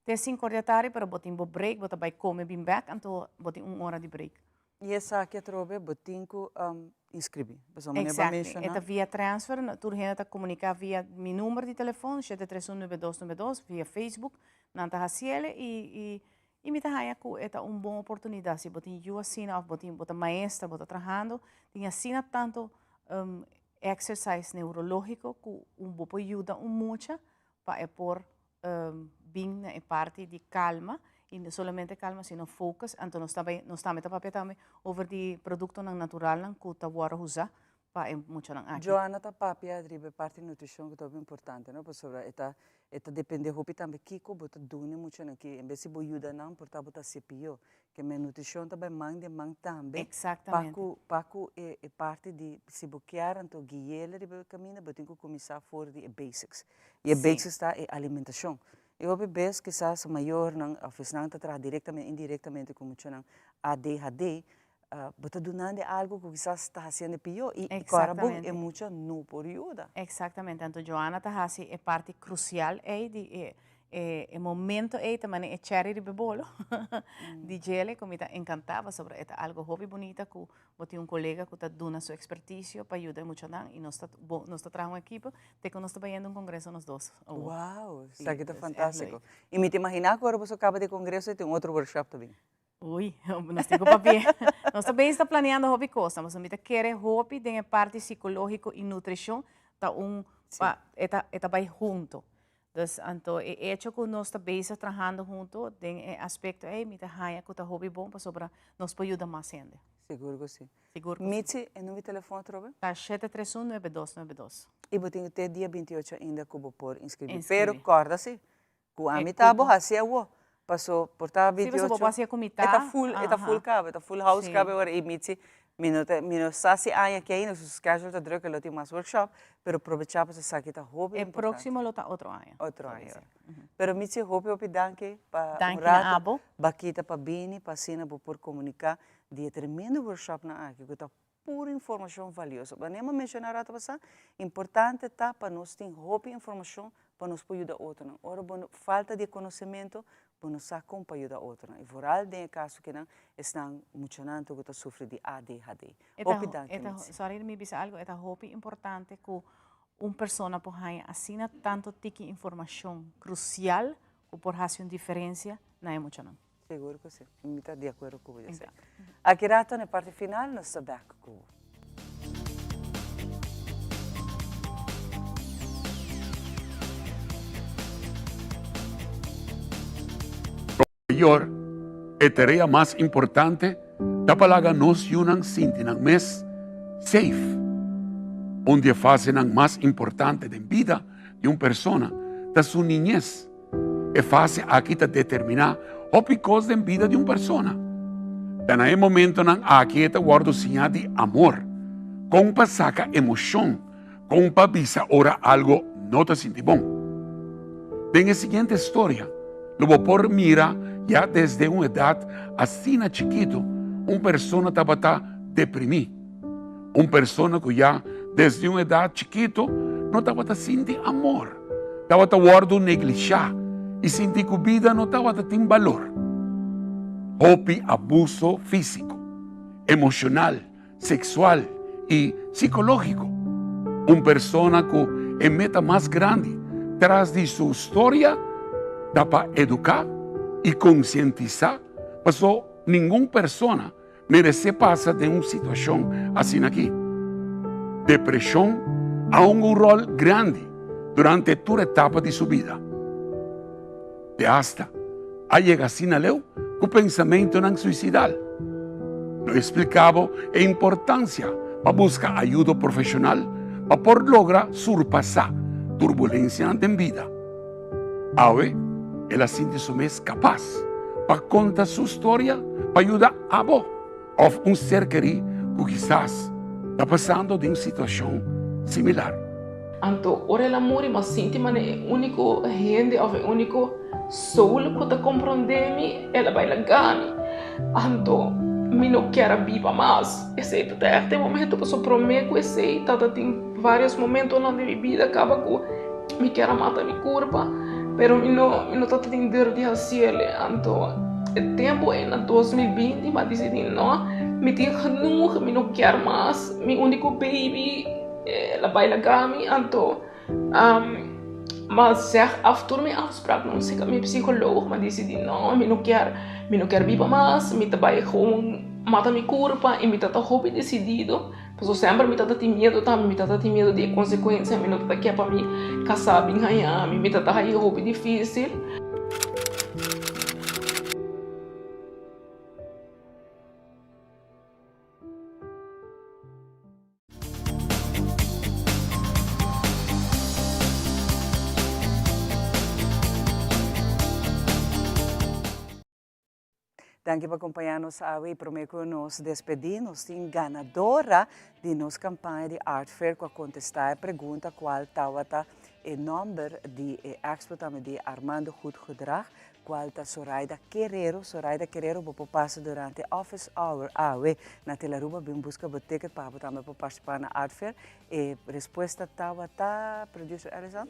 até 5 da tarde, para botar um break, botar vai comer bem back, então botar 1 hora de break. E essa aqui é trobe, botem que inscrever. Exato. Está via transfer, tu está comunicar via meu número de telefone, 7319292, via Facebook, não está fazendo e me está que é uma boa oportunidade. Se botem eu assina, ou botem maestra, botem trabalhando, tem assina tanto exercise neurológico que pode ajudar muito para pôr bem na parte de calma. E não somente calma, sino focus. Então, nós também também over de produto natural que está agora usar para muito não aqui. Joana está papia de parte de nutrição que é muito importante, não? Porque eta depende hopi também que ko bota dune muito aqui. Em vez de ajuda não, porta bota CPO, que a nutrição também manda também. Exatamente. Paco é parte de se bloquear, então guiar de caminho, botem que começar fora de basics. E a basics está é alimentação. Eu vejo que quizás maior não oficina está diretamente indiretamente como chama ADHD, bota donando algo que quizás está fazendo pior e agora é muito não por ajuda. Exatamente. Então Joana está fazendo é parte crucial é momento também é cherry de bebolo de gele como está encantava sobre algo hobby bonita que botei colega que está dando sua expertise para ajudar muito não e nós está trabalhando equipe até que nós está indo congresso nós dois. Uau, isso aqui está fantástico. E me te imaginar agora você acaba de congresso e tem outro workshop também. Ui, nós temos papel. Nós também está planeando hobby coisa, mas a gente quer hobby tem a parte psicológica e nutrição tá vai junto. Então, é hecho que nós estamos trabalhando junto, tem aspecto, me está haya que está hobby bom para sobre nós pode ajudar mais ainda. Seguro que sim. Seguro que Mitzi, é número de telefone, Trobe? Tá 731-9292. E botem até dia 28 ainda que vou por inscrever. Pero, acorda-se, que a mitad vou fazer o passou por estar 28. Sim, você pode fazer com mitad. Está full cabe, está full house cabe agora e Mitzi. Não sabe ainda que ainda os schedule está druk, ele tem mais workshop, pero aproveitar para saber que está hobby. É próximo lo tá outro ano. Outro ano. Pero Mitzi hobby danke para o rato, bakita para bini, para sina por comunicar de tremendo workshop na aqui que está pura informação valiosa. Mas nem mencionar rato passar, importante tá para nós ter hobby informação para nos poder ajudar outro. Ora falta de conhecimento para nos acompanhar outro. E voral tem caso que não estão muito que está sofrendo de ADHD. Sorry, me bisa algo. É hobby importante que uma pessoa pode assinar tanto tipo de informação crucial que por fazer uma diferença não é muito não. Seguro que sim. Eu estou de acordo com você. Aqui rato na parte final nós estamos back com Mayor, a tarea más importante, da palaga nos yunan sintinan mes safe, onde fazem ang más importante de vida de uma pessoa da sua niñez. É fácil aqui determinar o picos da vida de uma pessoa. Naquele momento, aqui está guardo sinal de amor. Compa saca emoção. Compa visa ora algo não te senti bom. Tem a seguinte história. Logo por mira, já desde uma idade assim chiquito, uma pessoa estava deprimida. Uma pessoa que já desde uma idade chiquito não estava sentindo amor. Estava guardo neglijar e sentir que a vida não estava tendo valor. Houve abuso físico, emocional, sexual e psicológico. Uma pessoa que é meta mais grande, traz de sua história, dá para educar e conscientizar, para nenhuma pessoa merece passar de uma situação assim aqui. Depressão há um rol grande durante toda a etapa de sua vida. De hasta, a chega assim a leu, o pensamento não suicidal. Não explicava a importância para buscar ajuda profissional para por lograr surpassar turbulência na vida. Hoje, ela sente-se mais capaz para contar sua história, para ajudar a você ou um ser querido que quizás está passando de uma situação similar. Anto, ora el amor mas sinti mane único gente ou único soul que te compreende ela vai lagani. Anto, mi não quero viver mais. Esse até momento que eu prometo esse tata tem vários momentos na minha vida acaba com me quero matar minha curva, pero mi não tata tem dor de hacerle. Anto, o tempo é na 2020, mas decidi não, me tem genoeg, mi não quero mais, meu único baby ela vai lagami, anto, mas zeg after mijn afspraak, não sei que meu psicólogo, mas decidi não, mi não quero viver mais, mi trabalho com mata minha curva e mi tata hobby decidido, porque sempre mi tata tem medo também, mi tata tem medo de consequência, mi não tata quer para mi casar bem ganhar, mi tata aí hobby difícil. Danke por acompanhar-nos hoje. Prometo que nos despedimos. Tem ganadora de nossa campanha de Art Fair que contestar a pergunta qual estava o número de expo de Armando Goed Gedrag, qual está Zoraida Querero. Zoraida Querero vai passar durante office hour hoje na Telaruba, bem busca o ticket para também participar na Art Fair. E a resposta estava producer Alison?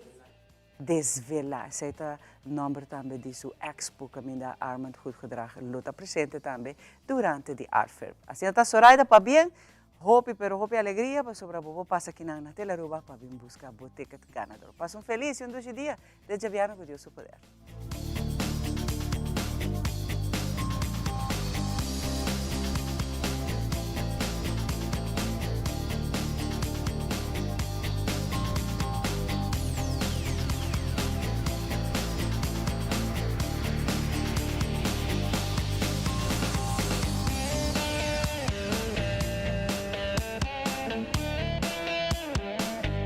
Desvelar. Esse é o número também de sua expo que da Armando Goed Gedrag luta presente também durante a Art Fair. Assim está Zoraida para bem, hope alegria para sobre a passa aqui na Telaruba para vir buscar o ticket ganador. Passa feliz e dos dias de Javiano com Deus o poder.